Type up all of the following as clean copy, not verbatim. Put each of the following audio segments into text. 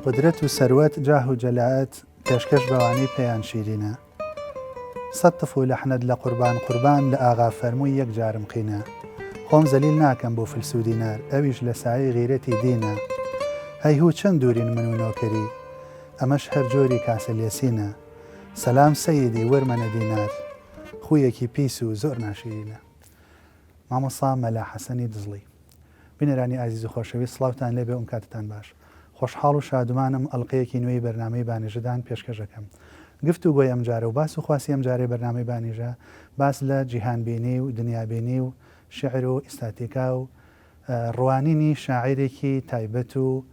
قدرت و سەروەت جاه و جەلاعەت پێشکەش بەوانەی پێیان شیرینە. سەد تف و لەحنەت لە قوربان لە ئاغا فەرمووی یەک جارم قینە. خۆم زەلیل ناکەم بۆ فلس و دینار، ئەویش لە سایەی غیرەتی دینە. هەیهوو چەند دوورین من و نۆکەری، ئەمەش هەر جۆری کاسە لێسینە. سەلام سەیدی وەرمەنە دینار، خویەکی پیس و زۆر ناشرینە. مامۆستا مەلا حەسەنی دزڵی. بینەرانی ئازیز و خۆشەویست، سڵاوتان لێبێ و کاتتان باش. خۆشحاڵ و شادومانم ئەڵلقەیەکی نوێی بەرنامەی بانیژەدان پێشکەشەکەم. گفتوگۆی ئەمجارە و باس و خواسی ئەمجارەی بەرنامەی بانیژە باس لە جیهانبینی و دنیابینی و شعر و ئیستاتیکا و ڕوانینی شاعیرێکی تایبەت و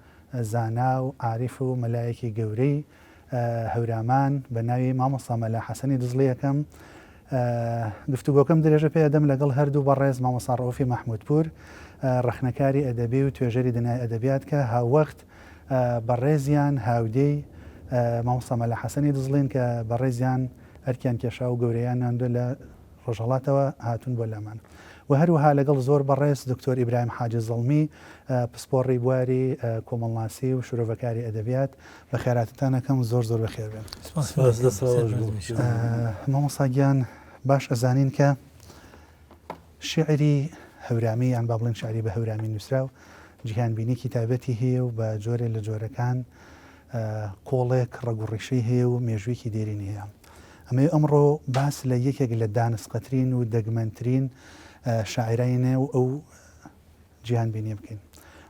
زانا و عاریف و مەلایەکی گەورەی هەورامان بە ناوی مامۆستا مەلا حەسەنی دزڵیەکەم. گفتوگۆکەم درێژە پێدەم لەگەڵ هەردوو بەڕێز مامۆستا ڕەوفی مەحموودپور، ڕەخنەکاری ئەدەبی و توێژەری دنیای ئەدەبیات کە هاوەخت بەڕێزیان هاودەی مامۆستا مەلا حەسەنی دزڵین کە بەڕێزیان ئەرکیان کێشا و گەورەیان ناندوە لە ڕۆژهەڵاتەوە هاتوون بۆ لەمان. و هەروەها لەگەڵ زۆر بەڕێز دکتۆر ئیبراهیم حاجی زەڵمی، پسپۆڕی بواری کۆمەڵناسی و شورۆڤەکاری ئەدەبیات، بە خێراتتانەکەم زۆر زۆر بەخێر بێن. مامۆستا گیان باش ئەزانین کە شیعری هەورامی یان با بڵێن شعری بە هەورامی نووسرا و جیهانبینیکی تایبەتی هەیە و بە جۆرێک لە جۆرەکان کۆڵێک ڕەگوڕیشەی هەیە و مێژوویەکی دێرینی هەیە. ئەمە ئەمڕۆ باس لە یەکێک لە دانسقەترین و دەگمەنترین شاعرینە و ئەو جیهانبینی بکەین.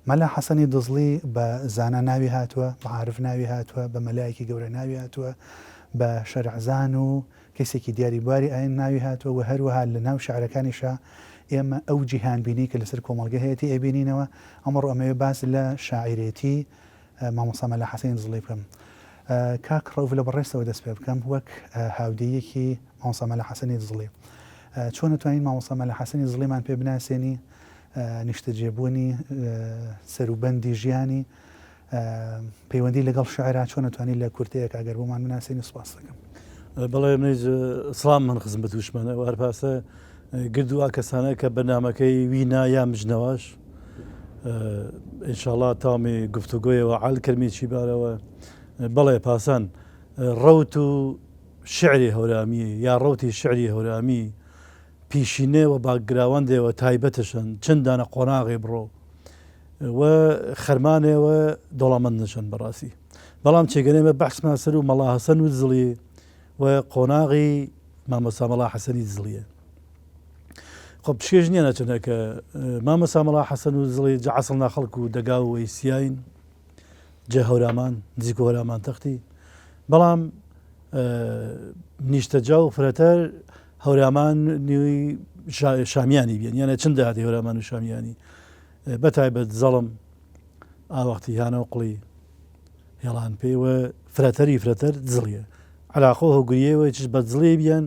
مەلا حەسەنی دزڵی بە زانا ناوی هاتووە، بە عارف ناوی هاتووە، بە مەلایەکی گەورە ناوی هاتووە، بە شەرعزان و کەسێکی دیاریبواری ئاین ناوی هاتووە و هەروەها لە ناو شعرەکانیشە ئێمە ئەو جیهانبینی کە لەسەر کۆمەڵگە هەیەی ئەبینینەوە. ئەمڕۆ ئەمەوێ باس لە شاعیرێتی مامۆستا مەلا حەسەنی دزڵی بکەم. کاک ڕەوف لە بەڕێستەوە دەست پێ بکەم وەک هاودەیەکی مامۆستا مەلا حەسەنی دزڵی. چۆن نتوانین مامۆستا مەلا حەسەنی دزڵیمان پێ بناسێنی، نیشتەجێبوونی سەروبەندی ژیانی پەیوەندی لەگەڵ شاعرا چۆن نتوانین لە کورتەیەک ئەگەر بۆمان بناسێنی؟ سوپاس دەکەم. بەڵێ منیش سڵام من خزم بە توشمانە و هەرپاسە گردووا کەسانە کە بەنامەکەی وینا یا مژنەوەش ئینشاءڵڵا تامی گفتوگۆیەوە عال کەرمێکی بارەوە. بەڵێ پاسان ڕەوت و شعری هەورامی یا ڕەوتی شعری هەورامی پیشینێوە باگراوەندێەوە تایبەتشن چنددانە قۆناغی بڕۆ و خەرمانێەوە دەوڵەمەند نشن بەڕاستی. بەڵام چێگەنێمە بەحسمان سەر و مەلا حەسەن و دزڵی و قۆناغی مامۆستا مەلا حەسەنی دزڵیە. خب پشێژ نییە نەچنە کە مامۆستا مەلا حەسەن و دزڵی جە عەسڵنا خەڵک و دەگا و وەیسیاین جە هەورامان نزیک و هەورامان تەختی، بەڵام نیشتەجا و فرەتەر هەورامان نیوی شامیانی بێن، یانە چند داهاتی هەورامان و شامیانی بەتایبەت زەڵم ئاوەختی هانە و قڵی هێڵان پێیوە فرەتەری فرەتەر دزڵیە علاقۆ هەوگریەوە چش بە دزڵێ بیان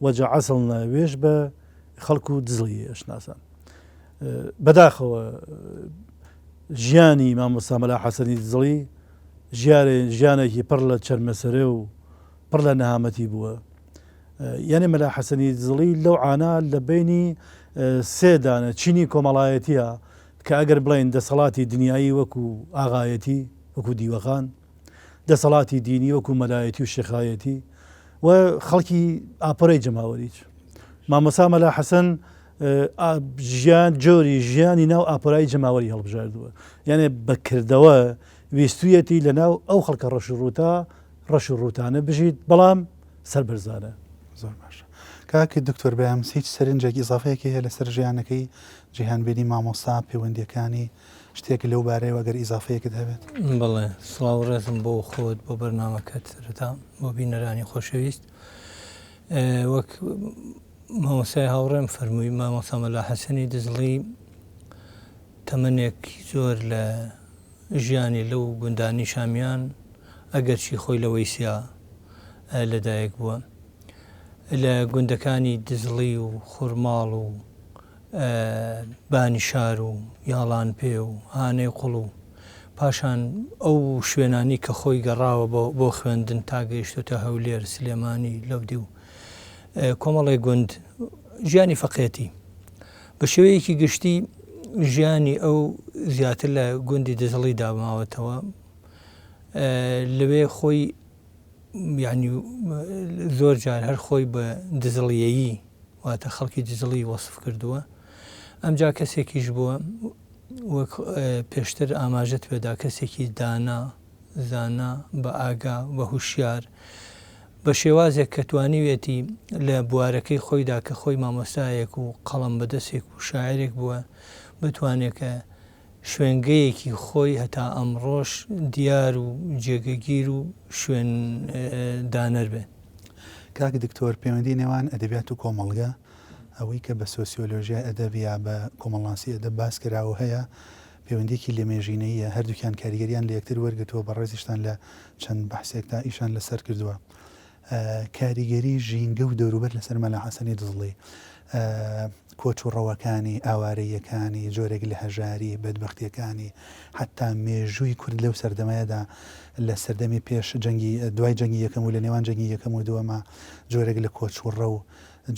وەجە عەسڵ ناوێش بە خەڵکو و دزڵی ئەشناسان. بەداخەوە ژیانی مامۆستا مەلا حەسەنی دزڵی ژیانێکی پڕ لە چەرمەسەرێ و پڕ لە نەهامەتی بووە. یعنی مەلا حەسەنی دزڵی لەو عانا لە بینی سێدانە چینی کۆمەڵایەتیە کە ئەگەر بڵێن دەسەڵاتی دنیایی وەکو ئاغایەتی وەکو دیوەخان، دەسەڵاتی دینی وەکو مەلایەتی و شێخایەتی و خەڵکی ئاپەڕەی جەماوەریچ. مامۆستا مەلا حەسەن ژیان جۆری ژیانی ناو ئاپۆرایی جەماوەری هەڵبژاردووە، یعنی بەکردەوە ویستویەتی لە ناو ئەو خەڵکە ڕەش و ڕووتانە بژیت، بەڵام سەربەرزانە. زۆر باشە. کاکی دکتۆر بەیام هیچ سەرنجێکی ئیزافەیەکی هەیە لەسەر ژیانەکەی جیهانبینی مامۆستا پەیوەندیەکانی شتێک لەو بارەیەوە گەر ئیزافەیەکت هەبێت؟ بەڵێ سڵاو ڕێزم بۆ خۆت بۆ بەرنامەکەت سەرەتا بۆ بینەرانی خۆشەویست. وەک مامۆستای هاوڕێم فەرمووی مامۆستا مەلا حەسەنی دزڵی تەمەنێک زۆر لە ژیانی لەو گوندانی شامیان ئەگەرچی خۆی لە وەیسیا لەدایک بووە لە گوندەکانی دزڵی و خورماڵ و بانی شار و یاڵان پێ و هانەی قوڵ و پاشان ئەو شوێنانی کە خۆی گەڕاوە بۆ خوێندن تا گەیشتۆتە هەولێر، سلێمانی، لەودی و کۆمەڵی گوند ژیانی فەقێتی بە شێوەیەکی گشتی ژیانی ئەو زیاتر لە گوندی دزڵی داماوەتەوە لەوێ خۆی یعنی زۆر جار هەر خۆی بە دزڵیەیی واتە خەڵکی دزڵی وەصف کردووە. ئەمجا کەسێکیش بووە وەک پێشتر ئاماژەت پێدا کەسێکی دانا زانا بە ئاگا بە هوشیار بە شێوازێک کە توانیوێتی لە بوارەکەی خۆیدا کە خۆی مامۆستایەک و قەڵەم بەدەستێک و شاعرێک بووە بتوانێت کە شوێنگەیەکی خۆی هەتا ئەمڕۆژ دیار و جێگەگیر و شوێن دانەر بێ. کاک دکتۆر پەیوەندی نێوان ئەدەبیات و کۆمەڵگە ئەوەی کە بە سۆسیۆلۆژیای ئەدەبیا بە کۆمەڵناسی ئەدەب باس کراوە هەیە پەیوەندێکی لێمێژینەیە هەردووکیان کاریگەریان لە یەکتر وەرگتووە بە ڕێزیشتان لە چەند بەحسێکدا ئیشان لەسەر کردووە. کاریگەری ژینگە و دەوروبەر لەسەر مەلا حەسەنی دزڵی کۆچ و ڕەوەکانی ئاوارەیەکانی جۆرێک لە هەژاری بەدبەختیەکانی حتا مێژووی کورد لەو سەردەمەیەدا لە سەردەمی پێش دوای جەنگی یەکەم و لە نێوان جەنگی یەکەم و دووەمە جۆرێک لە کۆچ و ڕەو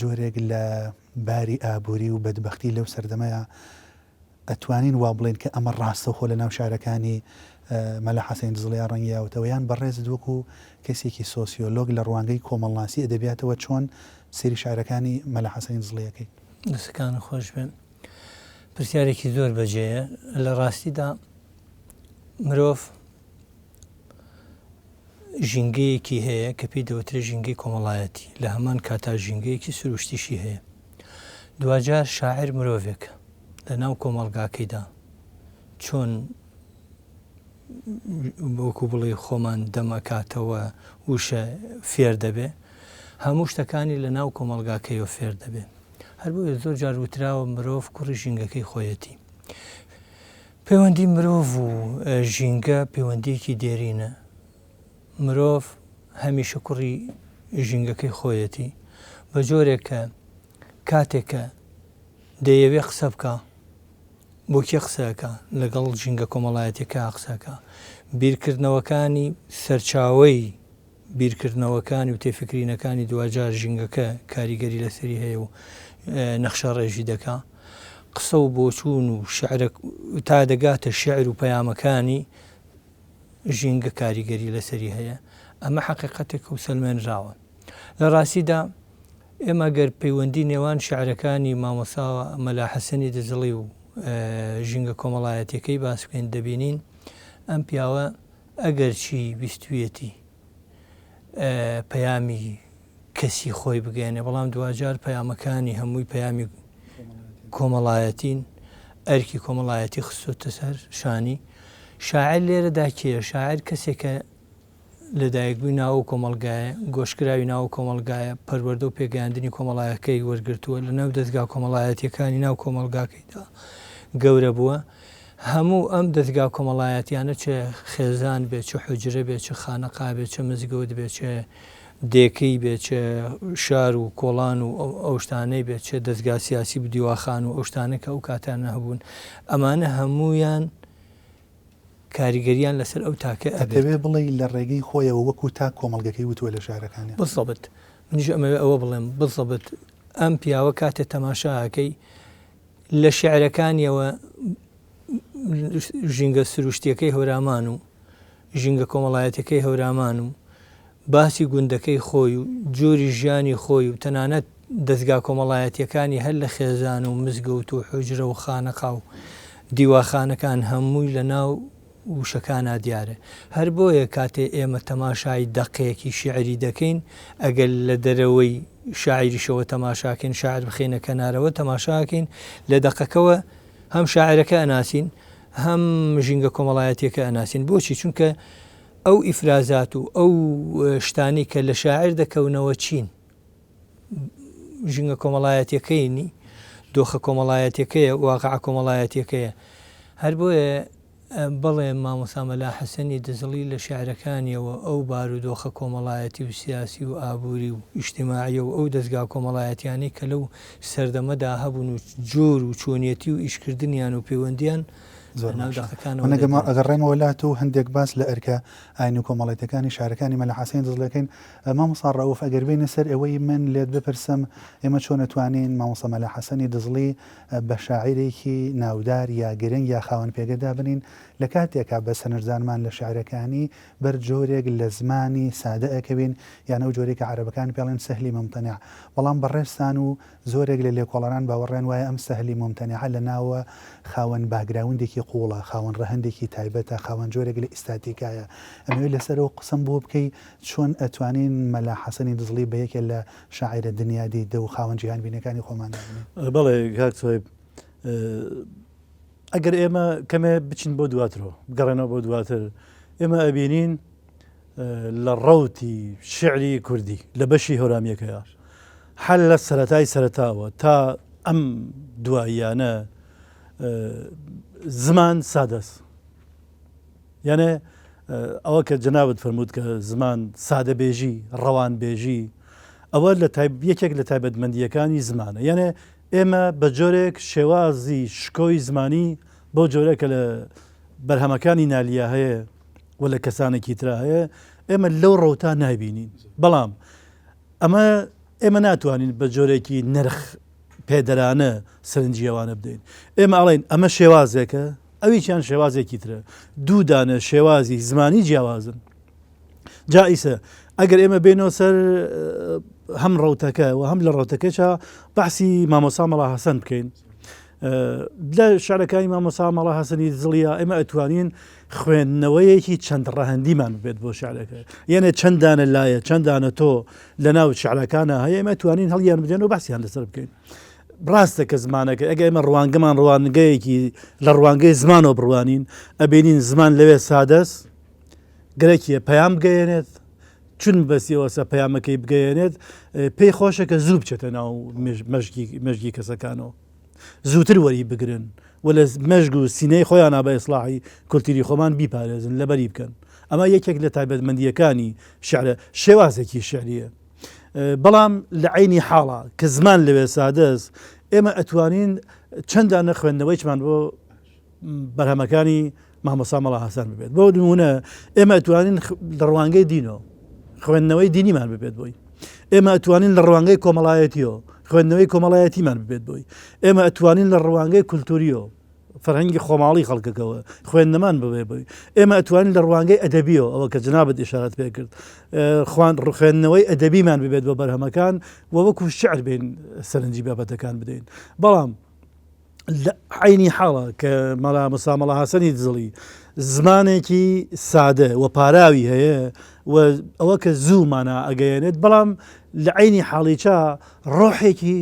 جۆرێک لە باری ئابووری و بەدبەختی لەو سەردەمەیە ئەتوانین وا بڵێن کە ئەمە ڕاستەخۆ لە ناو شارەکانی مەلا حەسەنی دزڵیا ڕەنگیاوتەوەیان بەڕێزت وەکو کەسێکی سۆسیۆلۆگ لە ڕوانگەی کۆمەڵناسی ئەدەبیاتەوە چۆن سێری شارەکانی مەلا حەسەنی دزڵیەکەی. دەستەکان خۆش بێن. پرسیارێکی زۆر بەجێیە. لە ڕاستیدا مرۆڤ ژینگەیەکی هەیە کە پێی دەوترێت ژینگەی کۆمەڵایەتی لە هەمان کاتا ژینگەیەکی سروشتیشی هەیە. دوجار شاعر مرۆڤێکە لە ناو کۆمەڵگاکەیدا چۆن وەکو بڵێ خۆمان دەمەکاتەوە وشە فێر دەبێ هەموو شتەکانی لە ناو کۆمەڵگاکەیەوە فێر دەبێ. هەر بۆیە زۆر جار وتراوە مرۆڤ کوڕی ژینگەکەی خۆیەتی. پەیوەندی مرۆڤ و ژینگە پەیوەندیەکی دێرینە. مرۆڤ هەمیشە کوڕی ژینگەکەی خۆیەتی بە جۆرێک کە کاتێکە دەیەوێ قسە بکە بۆ کێ قسەکە لەگەڵ ژینگە کۆمەڵایەتیەکە قسەکە. بیرکردنەوەکانی سەرچاوەی بیرکردنەوەکانی و تێفکرینەکانی دوجار ژینگەکە کاریگەری لەسەری هەیە و نەخشە ڕێژی دەکا. قسە و بۆچوون و شعرە تا دەگاتە شعر و پەیامەکانی ژینگە کاریگەری لەسەری هەیە. ئەمە حەقیقەتێک و سەلمێنراوە. لە ڕاستیدا ئێمە گەر پەیوەندی نێوان شعرەکانی مامۆسا مەلا حەسەنی دزڵی و ژینگە کۆمەڵایەتیەکەی باس بکەین دەبینین ئەم پیاوە ئەگەر چی بیستویەتی پەیامی کەسی خۆی بگەێنێ بەڵام دوجار پەیامەکانی هەمووی پەیامی کۆمەڵایەتین ئەرکی کۆمەڵایەتی خستۆتە سەر شانی. شاعر لێرەدا کێ؟ شاعر کەسێکە لەدایکبووی ناو کۆمەلگایە گۆشکراوی ناو کۆمەلگایە پەروەردە و پێگەیاندنی کۆمەڵایەکەی وەرگرتووە لە ناو دەستگا کۆمەڵایەتیەکانی ناو کۆمەلگاکەیدا گەورە بووە. هەموو ئەم دەستگا کۆمەڵایەتیانە چه خێزان بێت چه حوجرە بێت چه خانەقا بێت چه مزگەوت بێت چه دێکەی بێت چه شار و کۆڵان و ئەو شتانەی بێت چه دەستگا سیاسی و دیواخان و ئەو شتانە کە ئەو کاتانە هەبوون ئەمانە هەموویان کاریگەریان لەسەر ئەو تاکە ئەدەبێ بڵێ لە ڕێگەی خۆیەوە وەکو تا کۆمەڵگەکەی وتووە لە شارەکانی بڵسەبت منیش ئەمەوێ ئەوە بڵێم بڵسەبت ئەم پیاوە کاتێ تەماشاکەی لە شعرەکانیەوە ژینگە سروشتیەکەی هەورامان و ژینگە کۆمەڵایەتەکەی هەورامان و باسی گوندەکەی خۆی و جۆری ژیانی خۆی و تەنانەت دەستگا کۆمەڵایەتیەکانی هەر لە خێزان و مزگەوت و حوجرە و خانەقا و دیواخانەکان هەمووی لە ناو وشەکانە دیارە. هەر بۆیە کاتێ ئێمە تەماشای دەقەیەکی شیعری دەکەین ئەگەر لە دەرەوەی شاعریشەوە تەماشاکەین شاعر بخینە کەنارەوە تەماشاکەین لە دەقەکەوە هەم شاعرەکە ئەناسین هەم ژینگە کۆمەڵایەتیەکە ئەناسین. بۆچی؟ چونکە ئەو ئیفرازات و ئەو شتانی کە لە شاعر دەکەونەوە چین ژینگە کۆمەڵایەتیەکەینی دۆخە کۆمەڵایەتیەکەیە واقع کۆمەڵایەتیەکەیە. هەر بۆیە بەڵێ مامۆسا مەلا حەسەنی دزڵی لە شعرەکانیەوە ئەو بارودۆخە کۆمەڵایەتی و سیاسی و ئابووری و ئیجتیماعیە و ئەو دەستگا کۆمەڵایەتیانی کە لەو سەردەمەدا هەبوون و جۆر و چۆنیەتی و ئیشکردنیان و پەیوەندیان نەگەمە ئەگەڕێمەوە لات و هەندێک باس لە ئەرکە ئاین و کۆمەڵێتەکانی شارەکانی مەلا حەسەین دزڵەکەین مامۆستا ڕەوف ئەگەر بینە سەر ئەوەی من لێت بپرسم ئێمە چۆن ئەتوانین مامۆستا مەلا حەسەنی دزڵی بە شاعیرێکی ناودار یا گرنگ یا خاوەن پێگەدا بنین لە کاتێکا بە سەنەرزانمان لە شعرەکانی بەر جۆرێک لە زمانی سادە ئەکەوین یان ئەو جۆرێکە عەرەبەکان پێڵێن سەهلی ممتەنع بەڵام بەڕێستان و زۆرێک لە لێکۆڵەران باوەڕێن وایە ئەم سەهلی ممتەنعە لە ناوە خاوەن باگراوندێکی قوڵە خاوەن ڕەهەندێکی تایبەتە خاوەن جۆرێک لە ئیستاتیکایە ئەمەوێت لەسەرەوە قسم بۆ بکەی چۆن ئەتوانین مەلا حەسەنی دزڵی بە یەکێک لە شاعیرە دنیادی دە و خاوەن جیهان بینەکانی خۆمان بەڵێ کاکتۆی ئەگەر ئێمە کەمێ بچین بۆ دواترەوە بگەڕێنەوە بۆ دواتر ئێمە ئەبینین لە ڕەوتی شعری کوردی لە بەشی هەورامیەکەیە حل لە سەرەتای سەرەتاوە تا ئەم دواییانە زمان سادەست یانێ ئەوە کە جەنابەت فەرمووت کە زمان سادەبێژی ڕەوانبێژی ئەوە لە یەکێک لە تایبەتمەندیەکانی زمانە یانێ ئێمە بە جۆرێک شێوازی شکۆی زمانی بۆ جۆرێکە لە بەرهەمەکانی نالیە هەیە و لە کەسانێکی ترا هەیە ئێمە لەو ڕەوتا نایبینین بەڵام ئەمە ئێمە ناتوانین بە جۆرێکی نرخ پێدەرانە سەرنجیەوانە بدەین ئێمە ئەڵێن ئەمە شێوازێکە ئەویچیان شێوازێکی ترە دوودانە شێوازی زمانی جیاوازن جائیسە ئەگەر ئێمە بێنەوە سەر هەم ڕەوتەکە و هەم لە ڕەوتەکەشە بەحسی مامۆستا مەلا حەسەن بکەین لە شارەکانی مامۆستا مەلا حەسەنی دزڵیە ئێمە ئەتوانین خوێندنەوەیەکی چەند ڕەهەندیمان بێت بۆ شعرەکە یعنی چەندانە لایە چەندانە تۆ لە ناو شعرەکانە هەیە ئێمە توانین هەڵیان بدێن و بەحسیان لەسەر بکەین ڕاستە کە زمانەکە ئەگە ئێمە ڕوانگەمان ڕوانگەیەکی لە ڕوانگەی زمانەوە بڕوانین ئەبینین زمان لەوێ سادەست گەرەکیە پەیام بگەیەنێت چون بەسیەوەسە پەیامەکەی بگەیەنێت پێی خۆشە کە زوو بچێتە ناو مەژگی کەسەکانەوە زووتر وەری بگرن و لە مەژگ و سینەی خۆیان بە ئیسلاحی کولتوری خۆمان بیپارێزن لەبەری بکەن ئەمە یەکێک لە تایبەتمەندیەکانی شعرە شێوازێکی شعریە بەڵام لە عینی حاڵە کە زمان لەوێ سادەست ئێمە ئەتوانین چەندانە خوێندنەوەیچمان بۆ بەرهەمەکانی مامۆستا مەلا حەسەن ببێت بۆ نمونە ئێمە ئەتوانین لە ڕوانگەی دینەوە خوێندنەوەی دینیمان ببێت بۆی ئێمە ئەتوانین لە ڕوانگەی کۆمەڵایەتیەوە خوێندنەوەی کۆمەڵایەتیمان ببێت بۆی ئێمە ئەتوانین لە ڕوانگەی کولتوریەوە فەرهەنگی خۆماڵی خەڵکەکەوە خوێندنەمان ببێ بووی ئێمە ئەتوانین لە ڕوانگەی ئەدەبیەوە ئەوە کە جنابەت ئیشارەت پێ کرد خوێندنەوەی ئەدەبیمان ببێت بۆ بەرهەمەکان و وەکو شعر بین سەرنجی بابەتەکان بدەین بەڵام لە عینی حاڵە کە مامۆستا مەلا حەسەنی دزڵی زمانێکی سادە و پاراوی هەیە و ئەوە کە زوومانە ئەگەیەنێت بەڵام لە عینی حاڵیچا ڕۆحێکی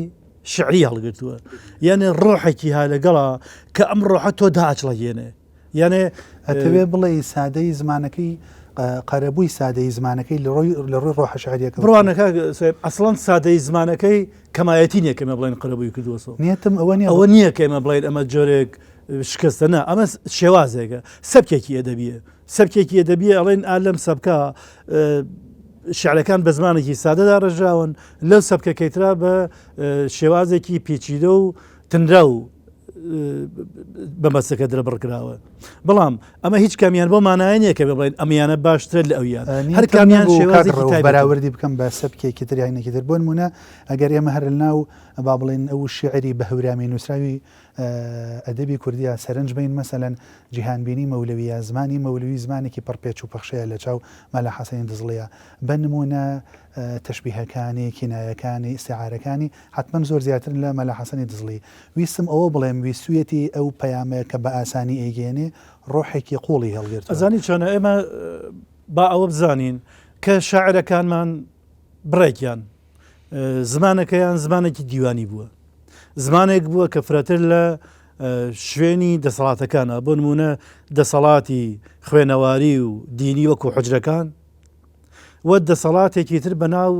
شعری هەڵگرتووە یعنی ڕۆحێکی ها لەگەڵا کە ئەم ڕۆحە تۆ داچڵەگەێنێ یعنی ئەتەوێ بڵێ سادەی زمانەکەی قەرەبووی سادەی زمانەکەی لە ڕووی ڕۆحە شعریەکە بڕوانەکە ئەسڵەن سادەی زمانەکەی کەمایەتی نییە کەمە بڵێن قەرەبووی کردووەسەوە نیەتم ئەوە نییە کەمە بڵێن ئەمە جۆرێک شکستە نە ئەمە شێوازێکە سەبکێکی ئەدەبیە سەبکێکی ئەدەبیە ئەڵێن ئالەم سەبکە شعرەکان بە زمانێکی سادەدا ڕژاون لەو سەبکەکەیترا بە شێوازێکی پێچیدە و تندرا و بەمەسەکە درەبڕکراوە بەڵام ئەمە هیچ کامیان بۆ مانایە نییە کە بڵێن ئەمیانە باشتر لە ئەویان هەر کامیان شێوازێکی بەراوردی بکەم بە سەبکێکی تر یانێکی تر بۆ نمونە ئەگەر ئێمە هەر ناو با بڵێن ئەو شعری بە هەورامی نووسراوی ئەدەبی کوردیە سەرنج بین مەسەلەن جیهانبینی مەولەویە زمانی مەولوی زمانێکی پڕپێچ و پەخشەیە لە چاو مەلا حەسەنی دزڵیە بە نمونە تەشبیهەکانی کینایەکانی ئیستیعارەکانی حتمما زۆر زیاتر لە مەلا حەسەنی دزڵی ویستم ئەوە بڵێم ویستویەتی ئەو پەیامەیە کە بە ئاسانی ئەیگەێنێ ڕۆحێکی قوڵی هەڵگرت ئەزانی چۆنە ئێمە با ئەوە بزانین کە شاعرەکانمان بڕێکیان زمانەکەیان زمانێکی دیوانی بووە زمانێک بووە کە فرەتر لە شوێنی دەسەڵاتەکانە بۆ نمونە دەسەڵاتی خوێنەواری و دینی وەکو حوجرەکان وە دەسەڵاتێکی تر بە ناو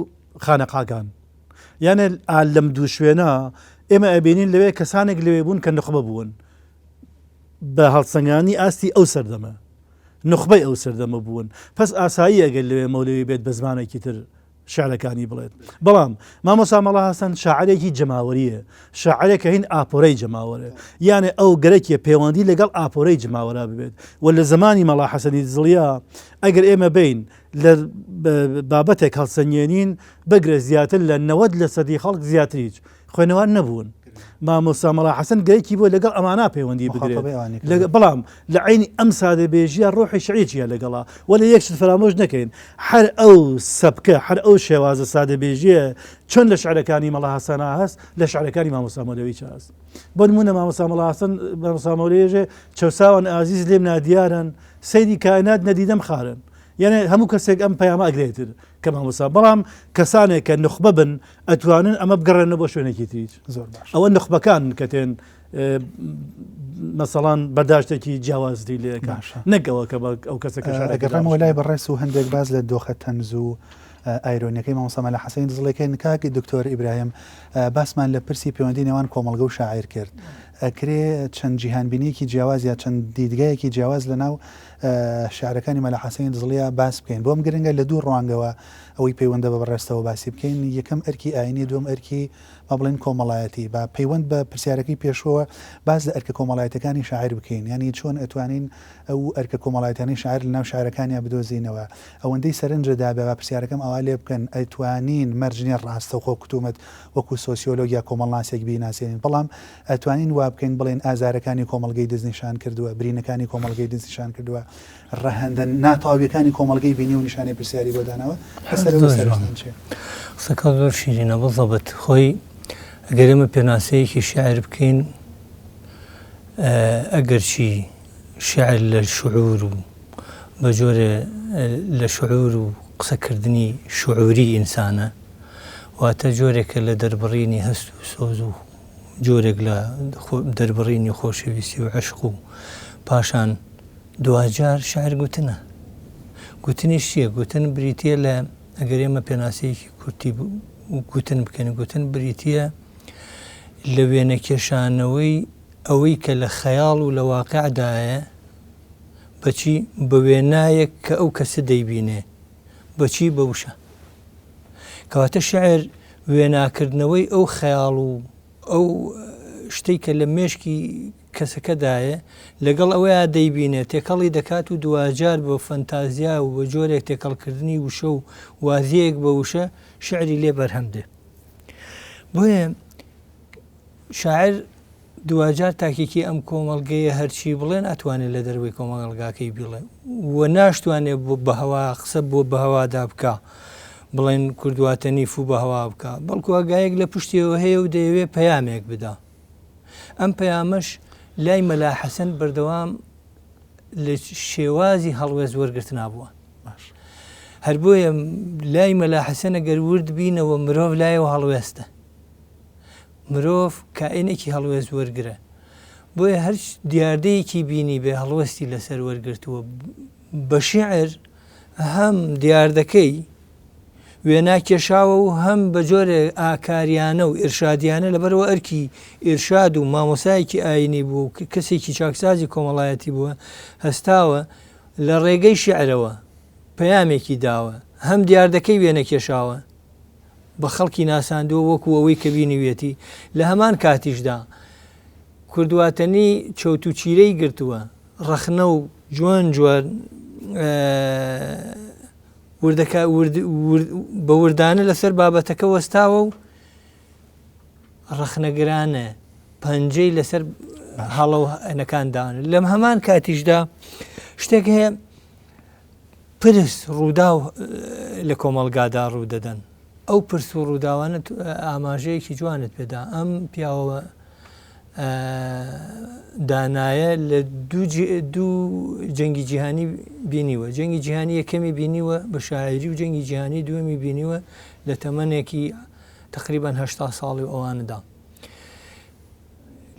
خانەقاکان یانە لەم دوو شوێنە ئێمە ئەبینین لەوێ کەسانێک لەوێ بوون کە نخبە بوون بە هەڵسەنگانی ئاستی ئەو سەردەمە نخبەی ئەو سەردەمە بوون پس ئاسایی ئەگەر لەوێ مەولەوی بێت بە زمانێکی تر شعرەکانی بڵێت بەڵام مامۆستا مەڵا هەسەن شاعرێکی جەماوەریە شاعرێکە هین ئاپۆرەی جەماوەرە یانێ ئەو گەرەکیە پەیوەندی لەگەڵ ئاپۆرەی جەماوەرا ببێت و لە زمانی مەڵا حەسەنی دزڵیا ئەگەر ئێمە بین لە بابەتێک هەڵسەنگێنین بگرێت زیاتر لە 90% خەڵک زیاتر هیچ خوێنەوار نەبوون مامۆستا مەڵا حەسەن گەرەکی بۆ لەگەڵ ئەمانە پەیوەندی بگرێت بەڵام لە عینی ئەم سادەبێژیە ڕۆحی شعرێکیە لەگەڵا وەلا یەکشت فرامۆژ نەکەین هەر ئەو سەبکە هەر ئەو شێوازە سادەبێژیە چۆن لە شعرەکانی مەڵا حەسەنا هەست لە شعرەکانی مامۆستا مەولەوی هەست بۆ نمونە مامۆستا مەڵا حەسەن مامۆستا مەولەویژێ چەساوان ئازیز لێم نادیارن سەیری کائینات نەدیدەم خارن یعنی هەموو کەسێک ئەم پەیامە ئەگرێتر کە مامۆستا بەڵام کەسانێک کە نخبە بن ئەتوانن ئەمە بگەڕێنە بۆ شوێنێکی تریچ زۆر باش ئەوە نخبەکان کە تێن مەسەڵان بەرداشتێکی جیاوازی لێەکە نەگەوە کە ئەو کەسەکە ئەگەڕێمەوە لای بەڕێز و هەندێک باز لە دۆخە تەنز و ئایرۆنیەکەی مامۆستا مەلا حەسەنی دزڵەکەی کاکی دکتۆر ئیبراهیم باسمان لە پرسی پەیوەندی نێوان کۆمەڵگە و شاعیر کرد ئەکرێ چەند جیهانبینیەکی جیاواز یا چەند دیدگایەکی جیاواز لەناو شاعرەکانی مەلا حەسەنی دزڵیا باس بکەین بۆم گرنگە لە دوو ڕوانگەوە ئەوەی پەیوەندە بە بەڕێستەوە باسی بکەین یەکەم ئەرکی ئاینی دوم ئەرکی با بڵێن کۆمەڵایەتی با پەیوەند بە پرسیارەکەی پێشەوە باز لە ئەرکە کۆمەڵایەتەکانی شاعیر بکەین ینی چۆن ئەتوانین ئەو ئەرکە کۆمەڵایەتانی شاعیر لە ناو شاعرەکانیان بدۆزینەوە ئەوەندەی سەرنجەدا بە پرسیارەکەم ئەوا لێ بکەن ئەتوانین مەرجنی ڕاستە و خۆ کتومت وەکو سۆسیۆلۆژیا کۆمەڵناسێک بیناسیێنین بەڵام ئەتوانین وا بکەین بڵێن ئازارەکانی کۆمەڵگەی دزنیشان کردووە برینەکانی کۆمەڵگەی دزنیشان کردووە ڕەهەندە ناتەواویەکانی کۆمەڵگەی بینی و نیشانەی پرسیاری بۆدانەوە قسەکە زۆر شیرینە بەڵڵەبەت خۆی ئەگەر ئێمە پێناسەیەکی شاعر بکەین ئەگەر چی شعر لە شعور و بە جۆرە لە شعور و قسەکردنی شعوری ئینسانە واتە جۆرێکە لە دەربڕینی هەست و سۆز و جۆرێک لە دەربڕینی خۆشەویستی و عشق و پاشان دوجار شاعر گوتنە گوتنیش چییە گوتن بریتە لە ئەگەر ئێمە پێناسەیەکی کورتی گوتن بکەین گوتن بریتە لە وێنە کێشانەوەی ئەوەی کە لە خەیاڵ و لە واقعدایە بەچی بە وێنایەک کە ئەو کەسە دەیبینێ بەچی بەوشە کەواتە شعر وێناکردنەوەی ئەو خەیاڵ و ئەو شتێک کە لە مێشکی کەسەکەدایە لەگەڵ ئەوەیە دەیبینێت تێکەڵی دەکات و دوجار بە فەنتازیا و بە جۆرێک تێکەڵکردنی وشە و وازیەک بە وشە شعری لێ بەرهەمدێ بۆیە شاعر دوجار تاکێکی ئەم کۆمەڵگەیە هەرچی بڵێن ئەتوانێت لە دەروی کۆمەڵگاکەی بڵێ و ناشتوانێت بە هەوا قسە بۆ بە هەوادا بکە بڵێن کوردواتە نیف و بە هەوا بکە بەڵکو ئەگایەک لە پشتیەوە هەیە و دەیەوێت پەیامێک بدا ئەم پەیامەش لای مەلا حەسەن بەردەوام لە شێوازی هەڵوێز وەرگرتنا بووە هەر بۆیە لای مەلا حەسەن ئەگەر ورد بینەوە مرۆڤ لایەوە هەڵوێستە مرۆڤ کائینێکی هەڵوێز وەرگرە بۆیە هەر دیاردەیەکی بینی بێ هەڵوەستی لەسەر وەرگرتووە بە شیعر هەم دیاردەکەی وێنا کێشاوە و هەم بە جۆرە ئاکاریانە و ئێرشادیانە لەبەرەوە ئەرکی ئێرشاد و مامۆسایەکی ئاینی بوو کەسێکی چاکسازی کۆمەڵایەتی بووە هەستاوە لە ڕێگەی شیعرەوە پەیامێکی داوە هەم دیاردەکەی وێنە کێشاوە بە خەڵکی ناساندووە وەکو ئەوەی کە بینیوێتی لە هەمان کاتیشدا کوردواتەنی چەوت و چیرەی گرتووە ڕەخنە و جوان جوان بە وردانە لەسەر بابەتەکە وەستاوە و ڕەخنەگرانە پەنجەی لەسەر هەڵە و ئەنەکانداون لەم هەمان کاتیشدا شتێک هەیە پرس ڕوودا و لە کۆمەڵگادا ڕوو دەدەن ئەو پرس و ڕووداوانە ئاماژەیەکی جوانت پێدا ئەم پیاوە دانایە لە دوو جەنگی جیهانی بینیوە جەنگی جیهانی یەکەمی بینیوە بە شاعری و جەنگی جیهانی دووەمی بینیوە لە تەمەنێکی تقریبان 80 ساڵی ئەوانەدا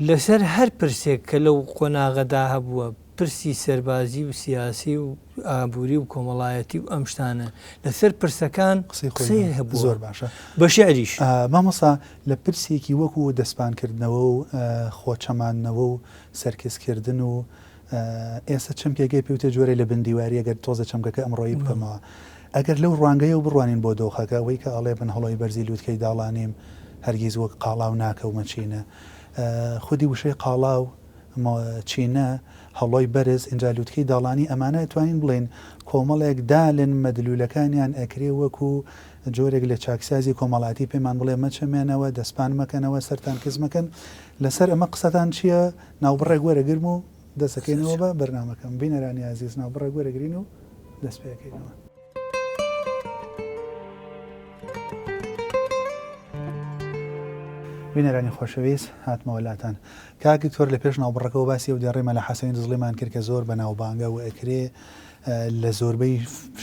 لەسەر هەر پرسێک کە لەو قۆناغەدا هەبووە پرسی سەربازی و سیاسی و ئابووری و کۆمەڵایەتی و ئەم شتانە لەسەر پرسەکان قسەی هەبوو زۆر باشە بە شعریش مامۆستا لە پرسێکی وەکو دەستپانکردنەوە و خۆچەمانەوە و سەرکەسکردن و ئێستا چەم پێگەی پێوتە جۆرە لە بندیواری ئەگەر تۆزە چەمکەکە ئەمڕۆیی بکەمەوە ئەگەر لەو ڕوانگەیە و بڕوانین بۆ دۆخەکە ئەوەی کە ئەڵێ بن هەڵۆی بەرزی لووتکەی داڵانیم هەرگیز وەک قاڵاو ناکەومە چینە خودی وشەی قاڵاو چینە هەڵۆی بەرز ئینجا لووتکەی داڵانی ئەمانە توانین بڵێن کۆمەڵێک دالن مەدلولەکانیان ئەکرێ وەکو جۆرێک لە چاکسازی کۆمەڵاتی پێمان بڵێ مەچەمێنەوە دەستپان مەکەنەوە سەرتان کەس مەکەن لەسەر ئەمە قسەتان چییە ناوبڕێک وەرەگرم و دەسەکەینەوە بە بەرنامەکەم بینەرانی عزیز ناوبڕێک وەرەگرین و دەست پێەکەینەوە. بینەرانی خۆشەویست هاتمەوەلاتان کاکی تۆر لە پێش ناوبڕەکەەوە باسی و دێڕێمە لە حەسەنی دزڵیمان کرد کە زۆر بە ناوبانگە و ئەکرێ لە زۆربەی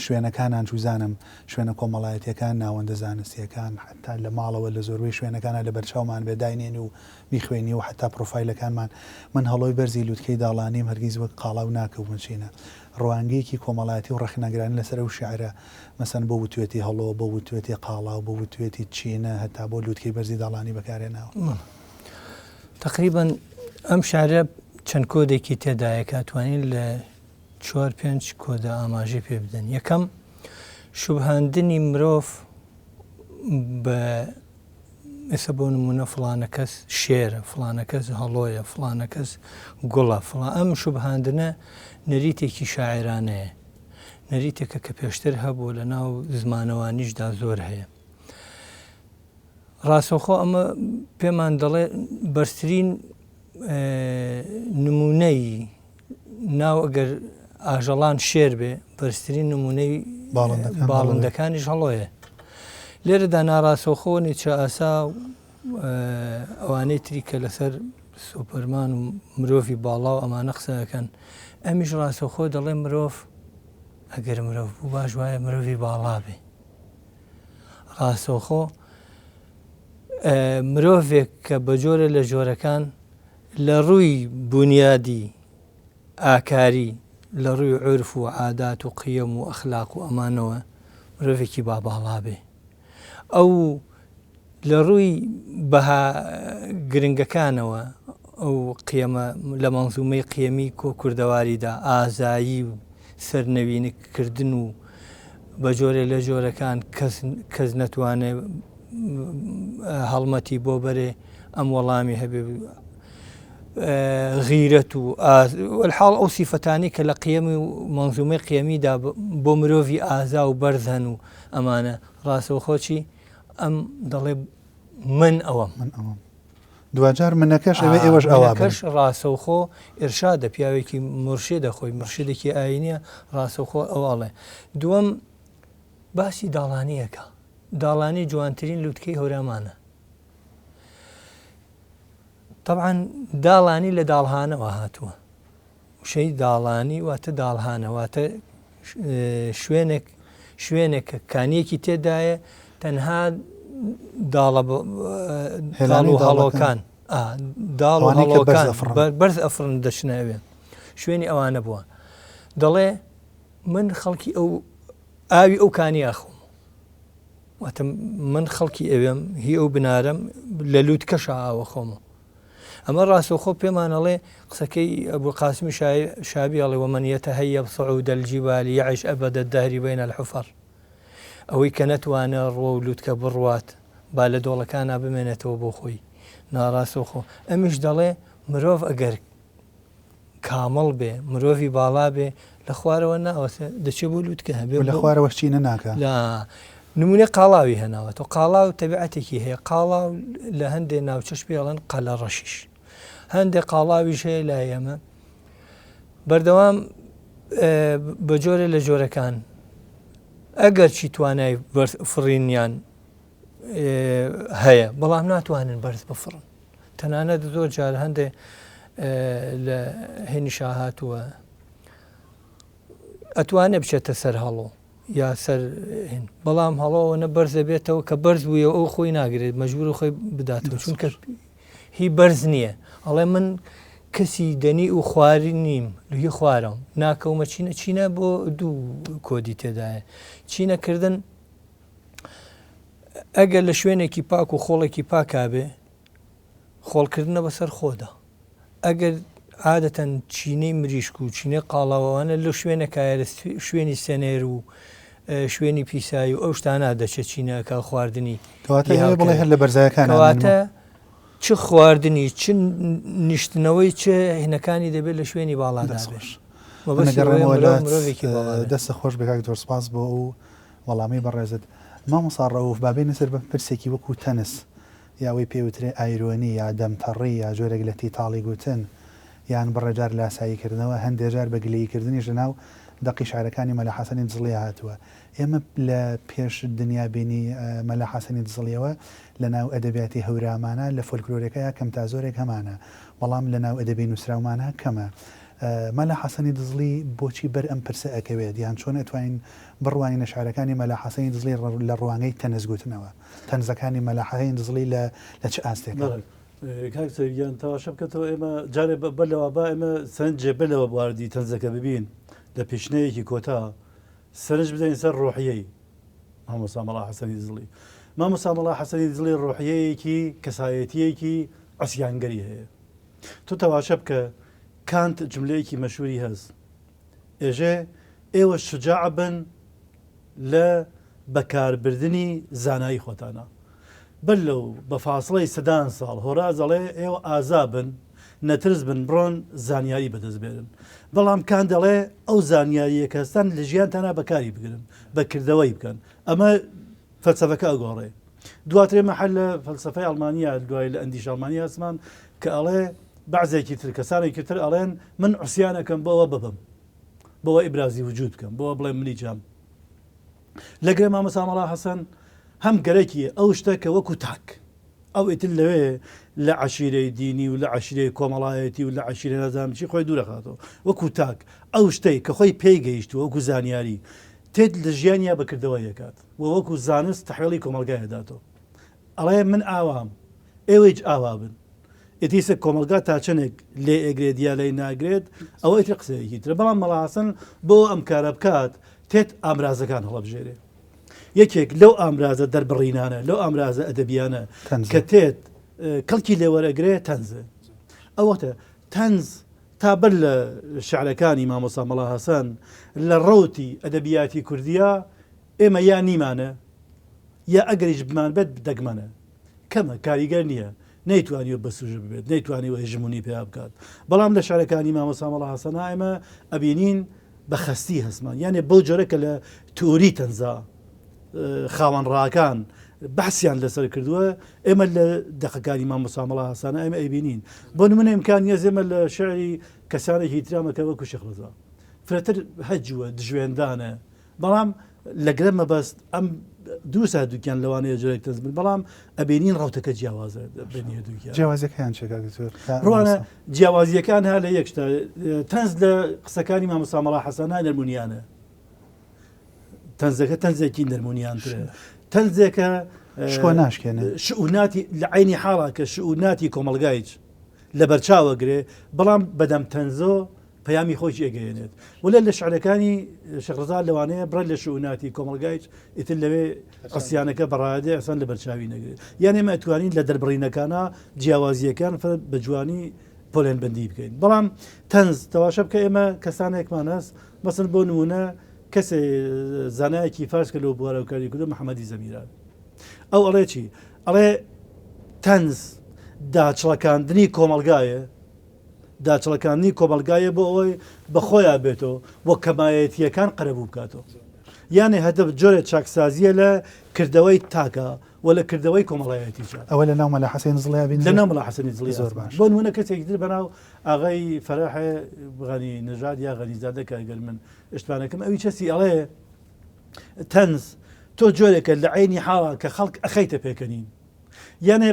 شوێنەکانان جوزانم شوێنە کۆمەڵایەتیەکان ناوەندە زانستیەکان حتا لە ماڵەوە لە زۆربەی شوێنەکانە لە بەرچاومان بێداینێن و میخوێنی و حتا پرۆفایلەکانمان من هەڵۆی بەرزی لووتکەی داڵانیم هەرگیز وەک قاڵاو ناکەومەچینە ڕوانگەیەکی کۆمەڵایەتی و ڕەخنەگرانی لەسەر و شیعرە مەسەن بۆ وتوێتی هەڵۆ بۆ وتوێتی قاڵاو بۆ وتوێتی چینە هەتا بۆ لووتکەی بەرزی داڵانی بەکارێناوە. تقریبا ئەم شارە چەند کۆدێکی تێدایە کاتوانین لە 4-5 کۆدا ئاماژەی پێ بدەن. یەکەم شوبهاندنی مرۆڤ بە ئێستا بۆ نمونە فڵانە کەس شێرە فڵانە کەس هەڵۆیە فڵانە کەس گوڵە ئەم شوبهاندنە نەریتێکی شاعرانەیە نەریتێکە کە پێشتر هەبوو لە ناو زمانەوانیشدا زۆر هەیە. ڕاستەوخۆ ئەمە پێمان دەڵێ بەرزترین نمونەی ناو ئەگەر ئاژەڵان شێر بێ بەرزترین نمونەی باڵندەکانیش هەڵۆیە. لێرەدا ناڕاستەوخۆ نیچە ئاسا ئەوانەی تری کە لەسەر سوپەرمان و مرۆڤی باڵا و ئەمانە قسەکەن ئەمیش ڕاستەوخۆ دەڵێ مرۆڤ ئەگەر مرۆڤ بوو باش وایە مرۆڤی باڵا بێ. ڕاستەوخۆ مرۆڤێک کە بە جۆرە لە جۆرەکان لە ڕووی بنیادی ئاکاری لە ڕووی عورف و عادات و قیەم و ئەخلاق و ئەمانەوە مرۆڤێکی باڵا بێ. ئەو لە ڕووی بەها گرنگەکانەوە ئەو قیەمە لە مەنزومەی قیەمی کۆکوردەواریدا ئازایی و سەرنەوینکردن و بە جۆرە لە جۆرەکان کەس نەتوانێت هەڵمەتی بۆ بەرێ ئەم وەڵامی هەبێ غیرەت و الحاڵ ئەو سیفەتانی کە لە قیەمی و مەنزومەی قیەمیدا بۆ مرۆڤی ئازا و بەرزەن و ئەمانە ڕاستەوخۆچی ئەم دەڵێ من ئەوەم دوجار منەکەش ئەوێ ئێوەش ئەوەکەش ڕاستەوخۆ ئێرشادە پیاوێکی مرشێدە خۆی مرشدێکی ئاینیە ڕاستەوخۆ ئەوڵێ. دووەم باسی داڵانیەکە داڵانی جوانترین لووتکەی هەورامانە. طبعا داڵانی لە داڵهانەوە هاتووە شەی داڵانی واتە داڵهانە واتە شوێنێکە کانیەکی تێدایە تەنها داڵ و هەڵۆکان داڵ و هەڵۆکان بەرز ئەفرن دەچنەوێن شوێنی ئەوانە بووە. دەڵێ من خەڵکی ئەو ئاوی ئەو کانی ئاخۆم واتە من خەڵکی ئەوێم هی ئەو بنارم لە لووتکەش ئاوە خۆمە. ئەمە ڕاستەوخۆ پێمانەڵێ قسەکەی ئەبوو قاسمی شابی ئەڵێ ومن يتهيب صعود الجبال يعيش أبد الدهر بين الحفر. ئەوەی کە نەتوانە ڕۆ و لووتکە بڕوات با لە دۆڵەکانە بمێنێتەوە بۆ خۆی ناڕاستەوخۆ. ئەمیش دەڵێ مرۆڤ ئەگەر کامەڵ بێ مرۆڤی باڵا بێ لە خوارەوە ناوەسە دەچێت بۆ لووتکە هەبێ لە خوارەوە چینە ناکە. نمونێ قاڵاوی هەناوەتەوە قاڵاو تەبیعەتێکی هەیە قاڵاو لە هەندێک ناوچەش پێڵەن قەلە ڕەشیش هەندێک قاڵاویش هەیە لای ئێمە بەردەوام بە جۆرە لە جۆرەکان ئەگەر چی توانای فڕینیان هەیە بەڵام ناتوانن بەرز بفڕن. تەنانەت زۆر جار هەندێک لە هێنیشا هاتووە ئەتوانێ بچێتە سەر هەڵۆ یا سەر بەڵام هەڵەوە نە بەرزە بێتەوە کە بەرز بوویە ئەو خۆی ناگرێت مەجبور خۆی بداتەوە چونکە هی بەرز نییە. ئەڵێ من کەسی دەنی و خواری نیم لوی خوارم ناکەومە چینە بۆ دوو کۆدی تێدایە. چینەکردن ئەگەر لە شوێنێکی پاک و خۆڵێکی پاکابێ خۆڵکردنە بەسەر خۆدا. ئەگەر عادەتەن چینەی مریشک و چینەی قاڵاوانە لە شوێنەکایە لە شوێنی سەنێر و شوێنی پیسایی و ئەو شتانە دەچێت چینەکە خواردنی کەواتە بڵێ هەر لە بەرزایەکان کەواتە چ خواردنی چ نیشتنەوەی چ هینەکانی دەبێت لە شوێنی باڵادا دەستە خۆش بکات دۆسپاس بۆ ئەو وەڵامی بەڕێزت مامۆستا ڕەوف بابێ نەسەر بە پرسێکی وەکو تەنس یاوەی پێوترێ ئایرۆنی یا دەمتەڕی یا جۆرێک لە تیتاڵی گوتن یان بڕێجار لاساییکردنەوە هەندێک جار بە گلەییکردنیش لەناو دەقی شارەکانی مەلا حەسەنی دزڵی هاتووە ئێمە لە پێش دنیابینی مەلا حەسەنی دزڵیەوە لە ناو ئەدەبیاتی هەورامانە لە فۆلکلۆرەکەیە کەم تا زۆرێک هەمانە بەڵام لە ناو ئەدەبی نووسراومانە کەمە مەلا حەسەنی دزڵی بۆچی بەر ئەم پرسە ئەکەوێت یان چۆن ئەتوانین بڕوانی نەشارەکانی مەلا حەسەنی دزڵی لە ڕوانگەی تەنەزگوتنەوە تەنزەکانی مەلا حەسەنی دزڵی لە چ ئاستێک کاک سەریان تەماشا بکەتەوە ئێمە جارێ بەلەوە با ئێمە سەرنج جێبەلەوە بواردی تەنزەکە ببین لە پێشنەیەکی کۆتا سەرنج بدەین سەر ڕۆحیەی مامۆستا مەلا حەسەنی دزڵی مامۆستا مەلا حەسەنی دزڵی ڕۆحیەیەکی کەسایەتیەکی عەسیانگەری هەیە تۆ تەماشا بکە کانت جملەیەکی مەشهوری هەست ئێژێ ئێوە شجاع بن لە بەکاربردنی زانایی خۆتانە بەر لەو بە فاصڵەی سەدان ساڵ هۆرازەڵێ ئێوە ئازا بن نەترس بن بڕۆن زانیاری بەدەست بێرن بەڵام کان دەڵێ ئەو زانیاریە کە هەستان لە ژیانتانە بەکاری بگرن بەکردەوەی بکەن ئەمە فەلسەفەکە ئەگۆڕێ دواترێ مەحەل لە فەلسەفەی ئەڵمانیا دوای لە ئەندیش ئەڵمانی هەسمان کە ئەڵێ بەعزێکی تر کەسانێکی تر ئەڵێن من عوسیانەکەم بۆەوە ببم بۆەوە ئیبرازی وجود بکەم بۆەوە بڵێ منی جام لەگرێ مامۆستا مەلا حەسەن هەم گەرەکیە ئەو شتە کە وەکو تاک ئەو ئیتر لەوێ لە عەشیرەی دینی و لە عەشیرەی کۆمەڵایەتی و لە عەشیرە نەزانم چی خۆی دوورەخاتەوە وەکو تاک ئەو شتەی کە خۆی پێی گەیشتووە وەکو زانیاری تێت لە ژیانیا بەکردەوە یەکات و وەکو زانست تەحویڵی کۆمەلگایەداتەوە ئەڵێ من ئاوام ئێوەیج ئاوا بن ئێتیسە کۆمەلگا تا چەندێک لێ ئەگرێت یا لێ ناگرێت ئەوە ئیتر قسەیەکی ترە بەڵام مەلا حەسەن بۆ ئەم کارە بکات تێت ئامرازەکان هەڵەبژێرێ یەکێک لەو ئامرازە دەربڕینانە لەو ئامرازە ئەدەبیانە کە تێت کەڵکی لێوەرەگرێ تەنزە ئەوەتە تەنز تا بەر لە شعرەکانی مامۆستا مەلا حەسەن لە ڕەوتی ئەدەبیاتی کوردیە ئێمە یا نیمانە یا ئەگەریش بمان بێت دەگمەنە کەمە کاریگەر نییە نەیتوانیوە بە سوژە ببێت نەیتوانیوە هێژمونی پێ بکات بەڵام لە شارەکانی مامۆستا مەلا حەسەن ئێمە ئەبینین بە خەستی هەسمان یانێ بەو جۆرەکە لە تووری تەنزا خاوەنڕاکان بەحسیان لەسەر کردووە ئێمە لە دەقەکانی مامۆستا مەلا حەسەن ئێمە ئەیبینین بۆ نمونە ئیمکانیە ئێمە لە شعری کەسانێکی ترامەکە وەکو شێخ ڕەزا فرەتر هەجووە دژوێندانە بەڵام لەگرە مەبەست ئەم دوو سا دووکیان لەوانەیە جۆرێک تەنز بن بەڵام ئەبینین ڕەوتەکە جیاوازە بینیە دووکیان جیاوازەکەیان چێکا ڕوانە جیاوازیەکان هە لە یەکشتا تەنز لە قسەکانی مامۆستا مەلا حەسەن نەرمونیانە تەنزەکە تەنزێکی نەرمونیانترە تەنزێکە شکۆ ناشکێنێ شعوناتی لە عینی حاڵا کە شعوناتی کۆمەلگایج لە بەرچاوە گرێ بەڵام بەدەم تەنزۆ پەیامی خۆی ئەگەێنێت وەلە لە شعرەکانی شێخ ڕەزا لەوانەیە بڕە لە شعوناتی کۆمەلگایج ئیتر لەوێ قسییانەکە بەڕادێ ئەسان لە بەرچاوی نەگرێت یان ئێمە ئەتوانین لە دەربڕینەکانە جیاوازیەکان بە جوانی پۆلێن بەندی بکەین بەڵام تەنز تەواشە بکە ئێمە کەسانێکمان هەست مەسن بۆ نمونە کەسێ زانایەکی فارس کە لەو بوارە و کاری کردو محەممەدی زەمیران ئەو ئەڵێ چی ئەڵێ تەنز داچڵەکاندنی کۆمەلگایە داچڵەکانی کۆمەلگایە بۆ ئەوەی بەخۆیان بێتەوە بۆ کەمایەتیەکان قەرەبوو بکاتەوە یانێ هەدەف جۆرێک چاکسازیە لە کردەوەی تاکە و لە کردەوەی کۆمەڵایەتی ئەوە لە ناو مەلا حەسەنی دزڵی بین لە ناو مەلا حەسەنی دزڵی زۆر باش بۆ نمونە کەسێکی تر بەناو ئاغای فەراحێ غەنی نەژاد یا غەنیزادە کارگەر من شتوانەکەم ئەوی چەسی ئەڵێ تەنز تۆ جۆرێکە لە عینی حاڵا کە خەڵک ئەخەیتە پێکەنین یانێ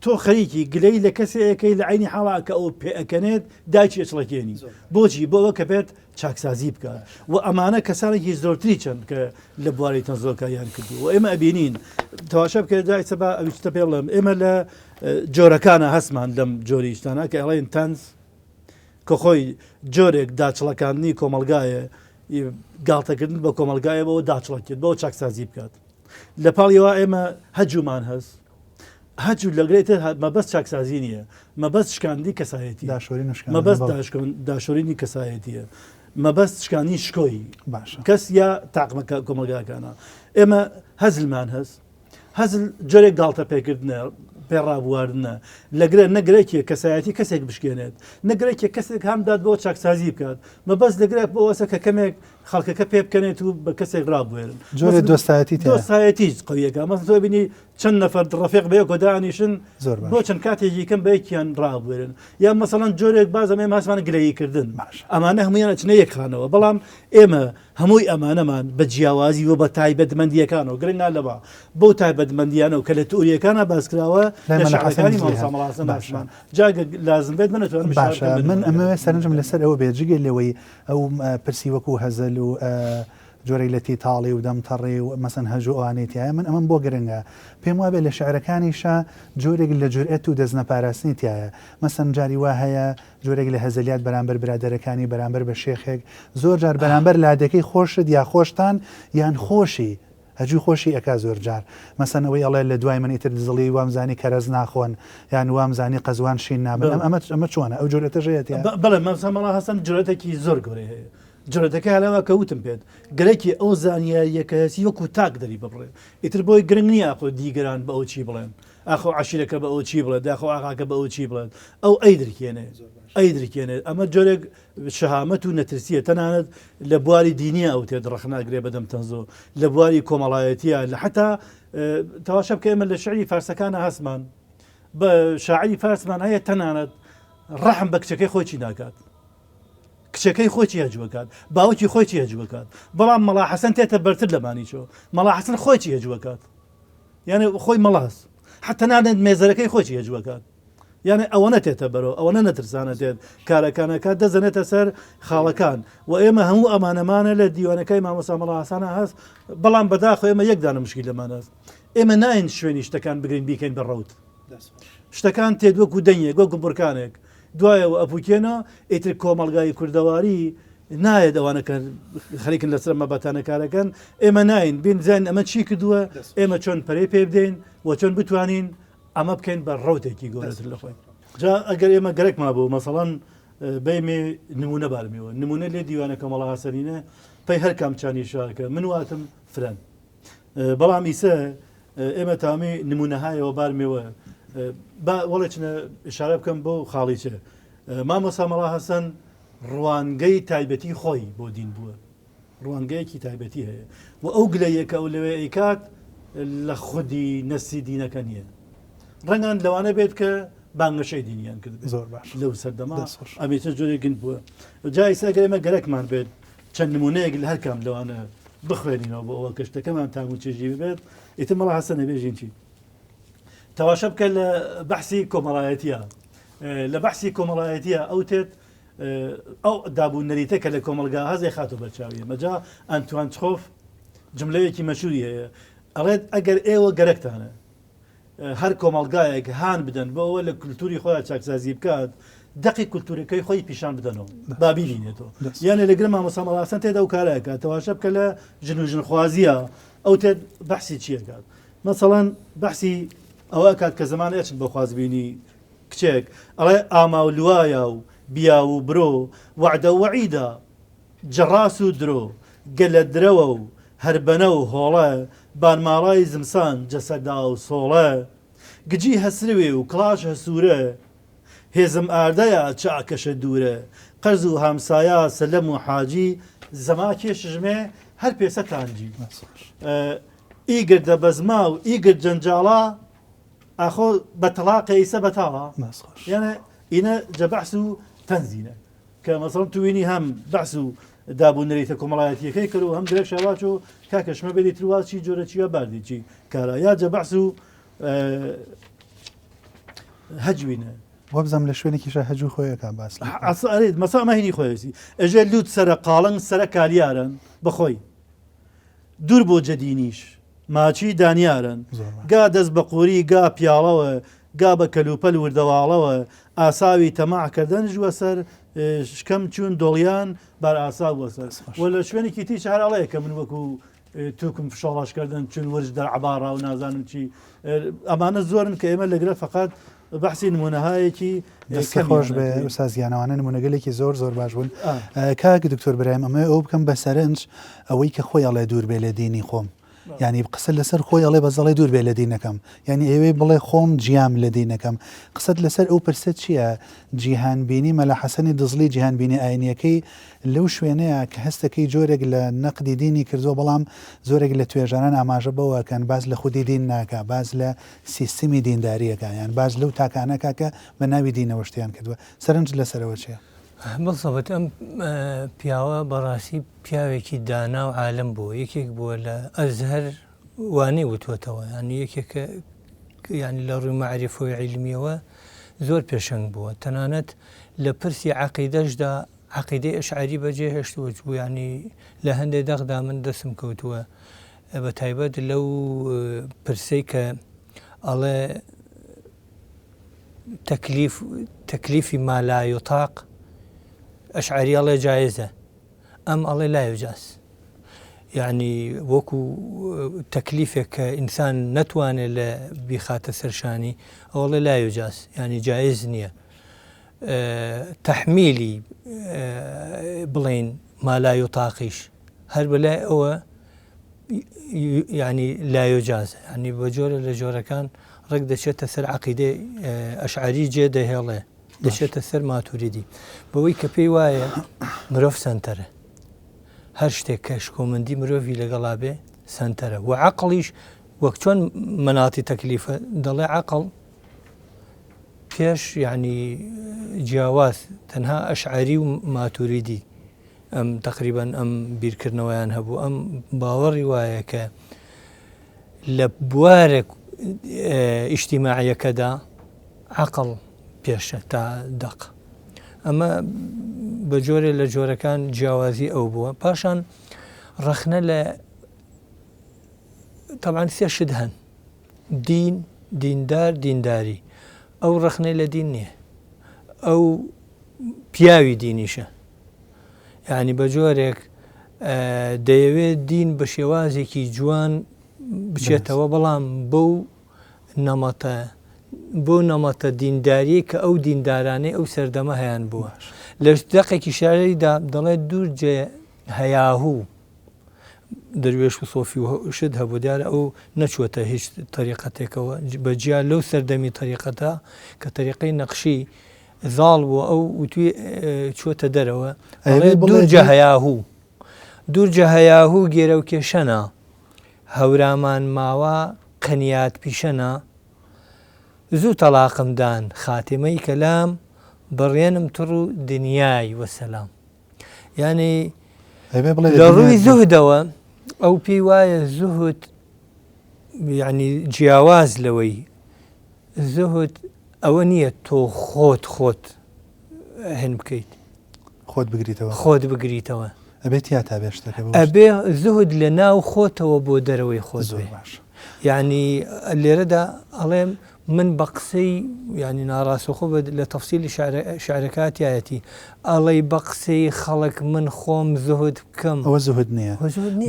تۆ خەریکی گلەی لە کەسێکەکەی لە عینی حاڵا کە ئەو پێئەکەنێت داچی ئەچڵەکێنی بۆچی بۆ ئەوە کە بێت چاکسازی بکات و ئەمانە کەسانێکی زۆرتری چەند کە لە بواری تەنزۆکیان کردو و ئێمە ئەبینین تەواشە بکە دایسە بە ئەویشتە پێ بڵێم ئێمە لە جۆرەکانە هەسمان لەم جۆری شتانە کە ئەڵێن تەنز کە خۆی جۆرێک داچڵەکانی کۆمەلگایە گاڵتەکردن بە کۆمەلگایە بەوە داچڵەکرد بەوە چاکسازی بکات لە پاڵیەوە ئێمە هەجومان هەست هەجوو لەگرێتە مەبەست چاکسازی نییە مەبەست شکاندی کەسایەتی مەبەست داشۆرینی کەسایەتیە مەبەست شکانی شکۆی باشە کەس یا تاقمەکە کۆمەلگاکانە ئێمە هەزلمان هەست هەزل جۆرێک گاڵتە پێکردنە پێڕابواردنە لەگرە نەگرێکیە کەسایەتی کەسێک بشکێنێت نەگرێکیە کەسێک هەمداد بۆ چاکسازی بکات مەبەست لەگرێک بۆ ئەوەسە کە کەمێک خەڵکەکە پێ بکەنێت و بە کەسێک ڕابوێرن جۆرە دۆستایەتی دۆستایەتی قویەکە مەسڵ تۆ بینی چەند نەفەر ڕەفیق بەیەک دانیشن زۆر بۆ چەند کاتێکی کەم بەیەکیان ڕابوێرن یا مەسەڵەن جۆرێک بازەمێ ماسمان گلەییکردن ئەمانە هەمویانە چنە یەکخانەوە بەڵام ئێمە هەمووی ئەمانەمان بە جیاوازی و بە تایبەتمەندیەکانەوە گرنگان لەبا بۆ تایبەتمەندیانە و کە لە تۆریەکانە باسکراوە لە شعرەکانی ماڵسامەڵاسن باشمان جاگە لازم بێت منەتوانم باشە من ئەمە سەرنجم لەسەر ئەوە بێت جگەل لەوەی ئەو پرسی وەکو هەزل و جۆرەی لە تیتاڵی و دەمتەڕی و مەسەن هەژوو ئەوانێتیایە من ئەمەم بۆ گرنگە پێم وابێ لە شعرەکانیشە جۆرێک لە جورئەت و دەستنەپاراستنیتیایە مەسەن جاری وا هەیە جۆرێک لە هەزلیات بەرامبەر برادەرەکانی بەرامبەر بە شێخێک زۆر جار بەرامبەر لادەکەی خۆشت یا خۆشتان یان خۆشی هەجوی خۆشی ئەکا زۆر جار مەسەن ئەوەی ئەڵێ لە دوای من ئیتر دزڵی وامزانی کەرەز ناخۆن یان وامزانی قەزوان شین نابن ئەمە چۆنە ئەو جۆرەتە ژێتە بەڵێ مەسەمەڵا هەسەن جۆرەتێکی زۆر گەورەی هەیە جۆرەتەکە هەلەوە کەوتم پێت گەرەکی ئەو زانیاریەکەسی وەکو تاک دەری ببڕێ ئیتر بۆی گرنگ نییە ئەخۆ دیگەران بە ئەو چی بڵێن ئاخۆ عشیرەکە بە ئەو چی بڵێت داخۆ ئاغاکە بە ئەو چی بڵێت ئەو ئەیدرکێنێت ئەمە جۆرێک شەهامەت و نەترسیە تەنانەت لە بواری دینیە ئەو تێ ڕخناگرێ بەدەم تەنزۆ لە بواری کۆمەڵایەتیە لە حتا تەواشە بکە ئێمە لە شعری فارسەکانە هەسمان بە شاعری فارسمان هەیە تەنانەت ڕەحم بە کچەکەی خۆی ناکات کچەکەی خۆی هەجووەکات باوکی خۆی هەجووەکات بەڵام مەڵا حەسەن تێتە بەرتر لەمانی چۆ مەڵا حەسەن خۆی هەجووەکات یعنی خۆی مەڵاس حتى نادێت مێزەرەکەی خۆی هەجووەکات یعنی ئەوەنە تێتە بەرەوە ئەوەنە نەترسانە تێت کارەکانەکە دەزەنێتە سەر خاڵەکان و ئێمە هەموو ئەمانەمانە لە دیوانەکەی مامۆستا مەڵا حەسەنە هەست بەڵام بەداخۆ ئێمە یەکدانە مشکی لەمان هەست ئێمە ناین شوێنی شتەکان بگرین بیکەین بە ڕەوت شتەکان تێت وەکو دەنگێک وەکو بورکانێک دوایەوە ئەپوکێنە ئیتر کۆمەلگای کوردەواری نایە ئەوانەکە خەریکن لەسەر مەبەتانەکارەکەن ئێمە ناین بین زین ئەمە چی کردووە ئێمە چۆن پەرەی پێ بدەین و چۆن بتوانین ئەمە بکەین بە ڕەوتێکی گەورەتر لە خۆی جا ئەگەر ئێمە گەرەکما بوو مەسەڵەن بەیمێ نمونە بارمیەوە نمونە لێ دیوانەکە مەڵا حەسەنینە پەی هەر کام چانی شارکە من واتم فرەن بەڵام ئیسە ئێمە تامی نمونەهایەوە بارمێوە وەڵێ چنە ئشارە بکەم بۆ خاڵیچە مامۆستا مەڵا حەسەن ڕوانگەی تایبەتی خۆی بۆ دین بووە ڕوانگەیەکی تایبەتی هەیە و ئەو گلەیەکە ئەو لەوێ ئەیکات لە خودی نەسی دینەکە نییە ڕەنگان لەوانە بێت کە بانگەشەی دینیان کرد زۆر باش لەو سەردەما ئەبێتە جۆرێک گرنگ بووە جای ئێستا ئێمە گەرەکمان بێت چەند نمونەیەک لە هەر کام لەوانە بخوێنینەوە بۆ ئەوە کەشتەکەمان تام و چێژی ببێت ئیتر مەڵا حەسەنە بێژین چی تەواشە بکە لە بەحسی کۆمەڵایەتیە لە بەحسی کۆمەڵایەتیە ئەو تێت ئەو دابوو نەریتە کە لە کۆمەلگا هەزێ خاتۆ بەرچاویە مەجا ئەنتوان چخۆف جملەیەکی مەشهوری هەیە ئەڵێت ئەگەر ئێوە گەرەکتانە هەر کۆمەلگایەک هان بدەن بۆ ئەوە لە کولتوری خۆیان چاکسازی بکات دەقی کولتورەکەی خۆی پیشان بدەنەوە با ببینێتەوە یانە لەگرە مامۆستا مەڵا حەسەن تێدا و کارەکە تەواشە بکە لە ژن و ژنخوازیە ئەو تێت بەحسی چیەکات مەسەڵەن بەحسی ئەوە کات کە زمان ئەچن بە خوازبینی کچێک ئەڵێ ئاما و لوایە و بیا و برۆ وعدە و وەعیدە جەڕاس و درۆ گەلە درەوە و هەربەنە و هۆڵە بانماڵای زمسان جەسەدا و سۆڵە گجی هەسروێ و کڵاش هەسوورە هێزم ئاردەیە چاکەشە دوورە قەرز و هامسایە سەلەم و حاجی زەما کێشژمێ هەر پێسە تانجی ئیگر دەبەزما و ئیگر جەنجاڵا ئاخۆ بە تەلاقە ئیسە بەتاڵە یانە ئینە جە بەحس و تەنزینە کە مەسەڵەن توێنی هەم بەحس و دابوو نەریتە کۆمەڵایەتیەکەی کرد و هەم درێک شەواچ و کاکەشمە بێتی ترواچی جۆرە چیە باردی چی کارە یا جە بەحس و هەجوینە وەبزەم لە شوێنێکیشە هەجوو خۆیەکە باس ئەسەرێت مەسا مەهینی خۆیەسی ئەژێ لوت سەرە قاڵنگ سەرە کالیارن بەخۆی دوور بۆ جەدینیش ماچی دانیارن گا دەست بە قووری گا پیاڵەوە گا بە کەلوپەل وردەواڵەوە ئاساوی تەماعکردن ژوە سەر شکەم چوون دۆڵیان بار ئاسا وەسەر وە لە شوێنێکی تی شارڵەیە کە من وەکو توکم فشۆڵاشکردن چون وەرج دەرعباڕا و نازانم چی ئەمانە زۆرن کە ئێمە لەگرە فقط بەحسی نمونەهایەکی دەستە خۆش بێ ئوستازیانەوانە نمونەگەلێکی زۆر زۆر باش بوون کاک دکتۆر برایم ئەمە ئەو بکەم بە سەرنج ئەوەی کە خۆی ئەڵێ دوور بێ لە دینی خۆم ینی قسە لەسەر خۆی ئەڵێ بەزەڵی دوور بێ لە دینەکەم ینی ئێوەی بڵێ خۆم جیام لە دینەکەم قسەت لەسەر ئەو پرسە چییە جیهانبینی مەلا حەسەنی دزڵی جیهانبینی ئاینیەکەی لەو شوێنەیە کە هەستەکەی جۆرێک لە نەقدی دینی کردووە بەڵام زۆرێک لە توێژانان ئاماژە بەوەکەن باز لە خودی دین ناکە باز لە سیستمی دینداریەکە یان باز لەو تاکانەکە کە بە ناوی دینەوە شتیان کردووە سەرنج لەسەرەوە چیە؟ بڵسەبەت ئەم پیاوە بەڕاستی پیاوێکی دانا و عالم بوو یەکێک بووە لە ئەزهەر وانەی وتوەتەوە ینی یەکێکە ینی لە ڕووی مەعریفەوەی عیلمیەوە زۆر پێشەنگ بووە تەنانەت لە پرسی عەقیدەشدا عەقیدەی ئەشعەری بەجێ هێشتووە بوو ینی لە هەندێک دەغدا من دەسم کەوتووە بە تایبەت لەو پرسەی کە ئەڵێ تەکلیفی مالایۆتاق ئەشعەری ئەڵێ جایزە ئەم ئەڵێ لا یوجاز یعنی وەکو تەکلیفێک کە ئینسان نەتوانێت لە بیخاتە سەرشانی ئەوڵێ لا یوجاز ینی جایز نییە تەحمیلی بڵێن مالایۆتاقیش هەر بەلای ئەوە ینی لا یوجازە ینی بە جۆرە لە جۆرەکان ڕێک دەچێتە سەر عەقیدەی ئەشعەری جێ دەهێڵێ دەچێتە سەر ماتوریدی بەوەی کە پێی وایە مرۆڤ سەنتەرە هەر شتێک کە شکۆمەندی مرۆڤی لەگەڵا بێ سەنتەرە و عەقڵیش وەک چۆن مەناتی تەکلیفە دەڵێ عەقڵ پێش یعنی جیاواز تەنها ئەشعەری و ماتوریدی ئەم تقریبان ئەم بیرکردنەوەیان هەبوو ئەم باوەڕی وایە کە لە بوارێک ئیجتیماعیەکەدا عەقڵ پێشە تا دەق ئەمە بە جۆرێ لە جۆرەکان جیاوازی ئەو بووە پاشان ڕەخنە لە تەبعاً سێ شت هەن دین دیندار دینداری ئەو ڕەخنەی لە دین نییە ئەو پیاوی دینیشە یعنی بە جۆرێک دەیەوێت دین بە شێوازێکی جوان بچێتەوە بەڵام بۆ نەمەتە دینداری کە ئەو دیندارانەی ئەو سەردەمە هەیان بووە لە دەقێکی شاریدا دەڵێت دوورجێ هەیاهوو دەروێش و سۆفی و شت هەبوو دیارە ئەو نەچوەتە هیچ تەریقەتێکەوە بەجیا لەو سەردەمی تەریقەتە کە تەریقەی نەقشی زاڵ بووە ئەو وتوی چوەتە دەرەوە دوورجە هەیاهوو گێرە و کێشەنە هەورامان ماوە قەنیات پیشەنە زوو تەلاقمدان خاتمەی کەلام بڕێنم تڕ و دنیای وەسەلام یعنی لە ڕووی زوهدەوە ئەو پێی وایە زوهد یعنی جیاواز لەوەی زوهد ئەوە نییە تۆ خۆت هێن بکەیت خۆت بگریتەوە ئەبێت یا تا بێشتەکە ئەبێ زوهد لە ناو خۆتەوە بۆ دەرەوەی خۆت باش یعنی لێرەدا ئەڵێم من بە قسەی ینی ناڕاستەخۆ لە تەفسیلی شعرەکاتیایەتی ئەڵەی بە قسەی خەڵک من خۆم زوهد بکەم ئەوە زوهد نییە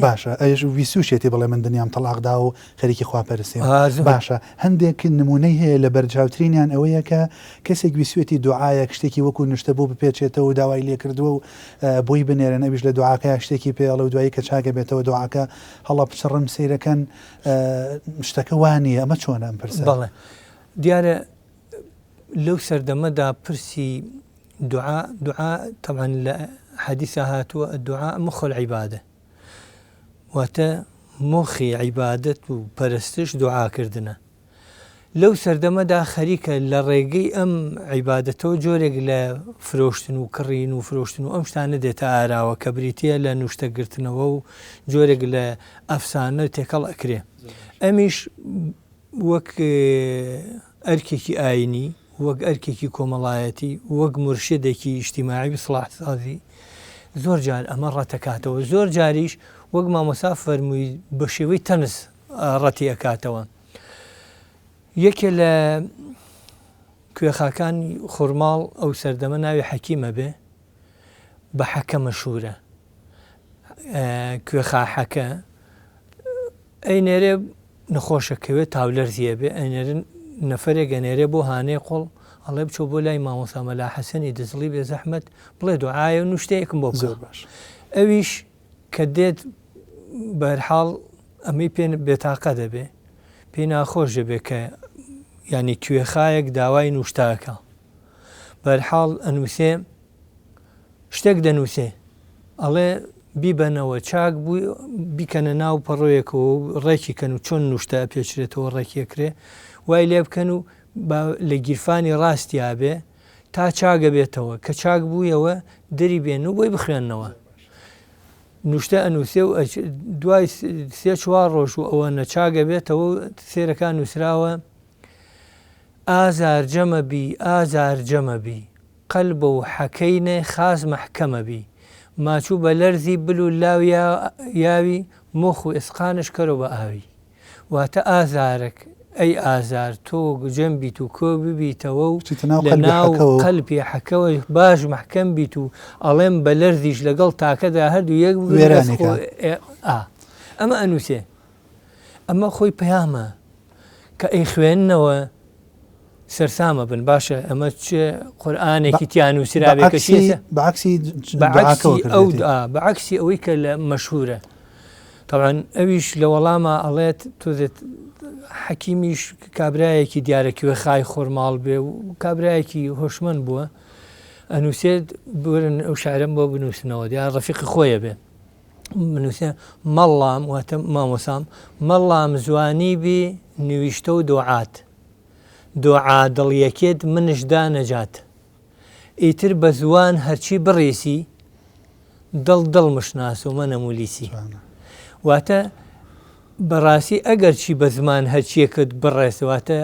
باشە ئەش ویسوشێتی بڵێ من دنیام تەلاقدا و خەریکی خواپەرسێ باشە هەندێک نمونەی هەیە لە بەرچاوترینیان ئەوەیە کە کەسێک ویسوێتی دوعایەک شتێکی وەکو نیشتە بۆ بپێچێتەوە و داوای لێ کردووە و بۆی بنێرە نەبیش لە دوعاکە شتێکی پێڵە و دوایی کە چاکە بێتەوە دوعاکە هەڵە پچڕم سیرەکەن شتەکە وانە ئەمە چۆنە ئەم پرسە دیارە لەو سەردەمەدا پرسی دوعا طبعا لە حەدیثە هاتووە الدعاء مخ العیبادە واتە مۆخی عیبادەت و پەرستش دوعاکردنە لەو سەردەمەدا خەریکە لە ڕێگەی ئەم عیبادەتەوە جۆرێک لە فرۆشتن و کڕین و فرۆشتن و ئەم شتانە دێتە ئاراوە کە بریتە لە نوشتەگرتنەوە و جۆرێک لە ئەفسانە تێکەڵ ئەکرێ ئەمیش وەک ئەرکێکی ئاینی وەک ئەرکێکی کۆمەڵایەتی وەک مرشدێکی ئیجتیماعی بسڵاح سازی زۆر جار ئەمە ڕەتەکاتەوە زۆر جاریش وەک مامۆستا فەرمووی بە شێوەی تەنس ڕەتی ئەکاتەوە یەکێ لە کوێخاکانی خورماڵ ئەو سەردەمە ناوی حەکیمە بێ بە حەکە مەشهورە کوێخا حەکە ئەینێرێ نەخۆشەکەوێت تاولەرزیە بێ ئەینێرن نەفرێک گەنێرێ بۆ هانەی قوڵ ئەڵێ بچۆ بۆ لای مامۆستا مەلا حەسەنی دزڵی بێ زەحمەت بڵێ دوعاە و شتەیەکم بۆ زۆر باش ئەویش کە دێت بەرحاڵ ئەمەی پێ بێتاقە دەبێ پێی ناخۆش دەبێت کە ینی کوێخایەک داوای نوشتاکە بەرحاڵ ئەنووسێ شتێک دەنووسێ ئەڵێ بیبەنەوە چاک بووی بیکەنە ناو پەڕۆیەکەوە ڕێکی کەن و چۆن نوشتە پێچرێتەوە ڕێکیەکرێ وای لێ بکەن و لە گیرفانی ڕاستیابێ تا چاگە بێتەوە کە چاک بوویەوە دەری بێن و بۆی بخوێننەوە نوشتە ئەنووسێ و دوای سێ چوار ڕۆژ و ئەوە نەچاگە بێتەوە سێرەکان نووسراوە ئازار جەمەبی ئازار جەمەبی قەلبە و حەکەینێ خاز مەحکەمەبی ماچوو بە لەرزی بل و لاو یاوی مۆخ و ئێسقانش کەرەوە بە ئاوی واتە ئازارێک ئەی ئازار تۆ جەمبیت و کۆ ببیتەوە و لە ناو قەلبی حەکەوە باش مەحکەم بیت و ئەڵێم بە لەرزیش لەگەڵ تاکەدا هەردوو یەک ئەمە ئەنووسێ ئەمە خۆی پەیامە کە ئەی خوێندنەوە سەرسامە بن باشە ئەمە چێ قورئانێکی تیان و سرابێکە بەعکسی ئەوەی کە لە مەشهورە طبعاً ئەویش لە وەڵامە ئەڵێت تۆزێت حەکیمیش کابرایەکی دیارەکیوە خای خۆرماڵ بێ و کابرایەکی هۆشمەند بووە ئەنووسێت برن ئەو شاعرم بۆ بنووسنەوە دیار ڕەفیقی خۆیە بێ بنووسێ مەڵام واتە مامۆسام مەڵام زوانی بی نویشتە و دۆعات دۆعا دڵیەکێت منشدا نەجات ئیتر بە زوان هەرچی بڕێسی دڵ مشناس و مە نەمولیسی واتە بەڕاستی ئەگەر چی بە زمان هەرچیەکەت بڕێسواتە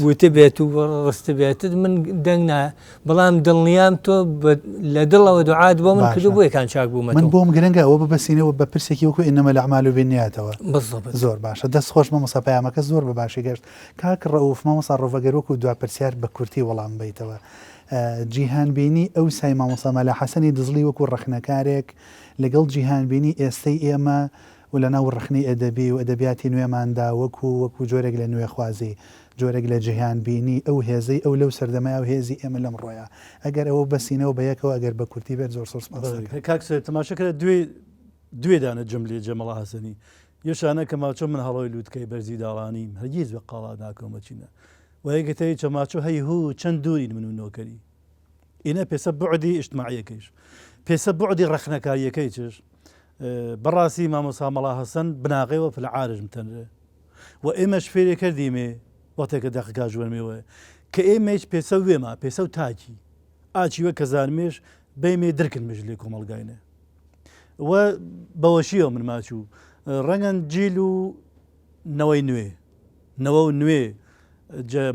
وتبێت و ڕستبێتت من دەنگ نایە بەڵام دڵنیام تۆ لە دڵەوە دوعات بۆ من کردو بۆ یەکان چاک بوومە من بۆم گرنگە ئەوە ببەسینەوە بە پرسێکی وەکو ئینەمە الأعمال بالنیاتەوە زۆر باشە دەست خۆش مامۆستا پەیامەکە زۆر بە باشی گەشت کاک ڕەوف مامۆستا ڕۆڤەگەر وەکو دوا پرسیار بە کورتی وەڵام بیتەوە جیهانبینی ئەو سای مامۆستا مەلا حەسەنی دزڵی وەکو ڕەخنەکارێک لەگەڵ جیهانبینی ئێستەی ئێمە و لە ناو ڕخنی ئەدەبی و ئەدەبیاتی نوێماندا وەکو جۆرێک لە نوێخوازی جۆرێک لە جیهانبینی ئەو هێزەی ئەو لەو سەردەمای و هێزی ئێمە لەم ڕۆیە ئەگەر ئەوە بەسینەوە بەیەکەوە ئەگەر بە کورتی بێت زۆر کاکس تەماشەکە دوێدانە جملی جەمەڵا حەسەنی یەشانە کە ماچۆ من هەڵۆی لووتکەی بەرزی داڵانیم هەرگیز بە قاڵا ناکۆمەچینە وەیەگەتەی چەماچۆ هەیهوو چەند دوورین من و نۆکەری ئینە پێسە بوعدی ئیجتماعیەکەیش پێسە بوعدی ڕەخنەکاریەکەی چش بەڕاستی مامۆستا مەلا حەسەن بناغەوە فلعارژم تەنرێ و ئێمەش فێرێ کردیمێ وەختێکە دەقیقا ژوەرمێوە کە ئێمەش پێسە وێمە پێسە و تاکی ئاچیوە کە زانمێش بەیمێ درکردمێژ لێ کۆمەڵگاینە و بەوەشیەوە من ماچوو ڕەنگەن جیل و نەوەی نوێ نوێ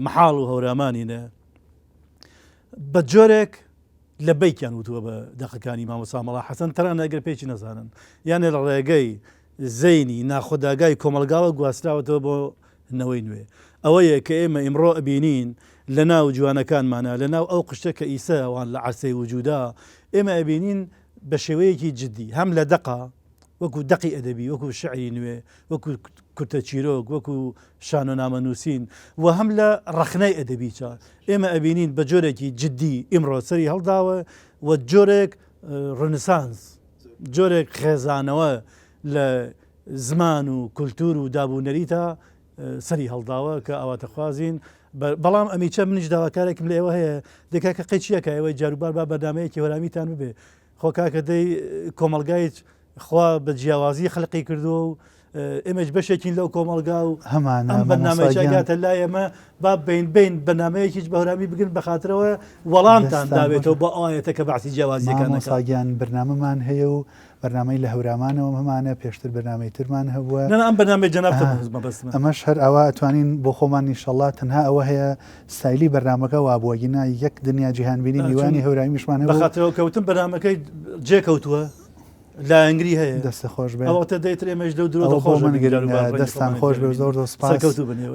مەحاڵ و هەورامانینە بە جۆرێک لە بیکیان وتووە بە دەقەکانی مامۆستا مەلا حەسەن تەنانە ئەگەر پێچی نەزانن یانێ لە ڕێگەی زەینی ناخۆداگای کۆمەلگاوە گواستراوەتەوە بۆ نەوەی نوێ ئەوەیە کە ئێمە ئیمڕۆ ئەبینین لە ناو جوانەکانمانە لە ناو ئەو قشتە کە ئیسا ئەوان لە عەرسەی وجودا ئێمە ئەبینین بە شێوەیەکی جددی هەم لە دەقا وەکو دەقی ئەدەبی وەکو شعری نوێ وەکو کورتە چیرۆک وەکو شان و نامەنووسین و هەم لە ڕەخنەی ئەدەبی چا ئێمە ئەبینین بە جۆرێکی جددی ئیمڕۆ سەری هەڵداوە و جۆرێک ڕنسانس جۆرێک خێزانەوە لە زمان و کولتور و دابوونەریتە سەری هەڵداوە کە ئاواتەخوازین بەڵام ئەمیچە منیش داواکارێکم لە ئێوە هەیە دەکاکە قەیچیەکە ئەوەی جاروبار با بەردامەیەکی وەرامیتان ببێ خۆ کاکە دەی کۆمەلگایت خوا بە جیاوازی خەلقی کردووە و ئێمەش بەشێکین لەو کۆمەلگا و ئەم بەرنامەیەکاتە لای ئێمە با بین بەنامەیەکیش بە هەرامی بگرن بە خاطرەوە وەڵامتان داوێتەوە بۆ ئاەتە کە باسی جیاوازیەکان ساگیان بەرنامەمان هەیە و بەرنامەی لە هەورامانەوە هەمانە پێشتر بەرنامەی ترمان هەبووە ئەم بەرنامەی جەنابتە بەستمە ئەمەش هەر ئەوە ئەتوانین بۆ خۆمان ئینشەڵڵا تەنها ئەوە هەیە سایلی بەرنامەکە وابووەگینا یەک دنیا جیهانبینی میوانی هەورامیشمان هەیە بە خاطرەوە کەوتم بەرنامەکەی جێکەوتووە لە ئەنگری هەیە دەستە خۆش بێ ئەوەتە دەیتر ئێمەش لەو درۆ خۆش دەستان خۆش بێ زۆر سپاس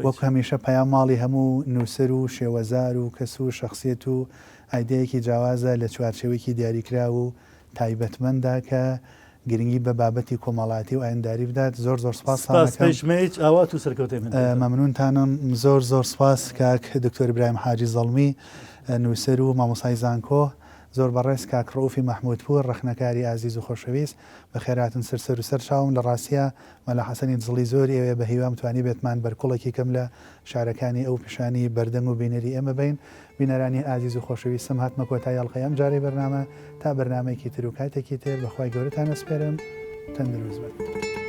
وەک هەمیشە پەیام ماڵی هەموو نووسەر و شێوەزار و کەس و شخصیت و ئایدەیەکی جیاوازە لە چوارچێوەیەکی دیاریکرا و تایبەتمەندە کە گرنگی بە بابەتی کۆمەڵاتی و ئاینداری بدات. زۆر زۆر سپاس سپاسانەکەم. پێشمەیەک ئاوات و سەرکەوتەی من مەمنونتانم زۆر زۆر سپاس کاک دکتۆر ئیبراهیم حاجی زەڵمی نووسەر و مامۆسای زانکۆ. زۆر بەڕێز کاک ڕەوفی مەحموودپور ڕەخنەکاری ئازیز و خۆشەویست بە خێراتن سەر و سەر چاوم. لە ڕاستیە مەلا حەسەنی دڵی زۆری ئەوێ بە هیوام توانی بێتمان بەرکوڵێکی کەم لە شارەکانی ئەو پیشانی بەردەنگ و بینەری ئێمە بین. بینەرانی ئازیز و خۆشەویستم هاتمە کۆتایی هەڵقەی ئەم جارەی بەرنامە تا بەرنامەیەکی تر و کاتێکی تر بەخوای گەورەتان ئەسپێرم. تەندروست بن.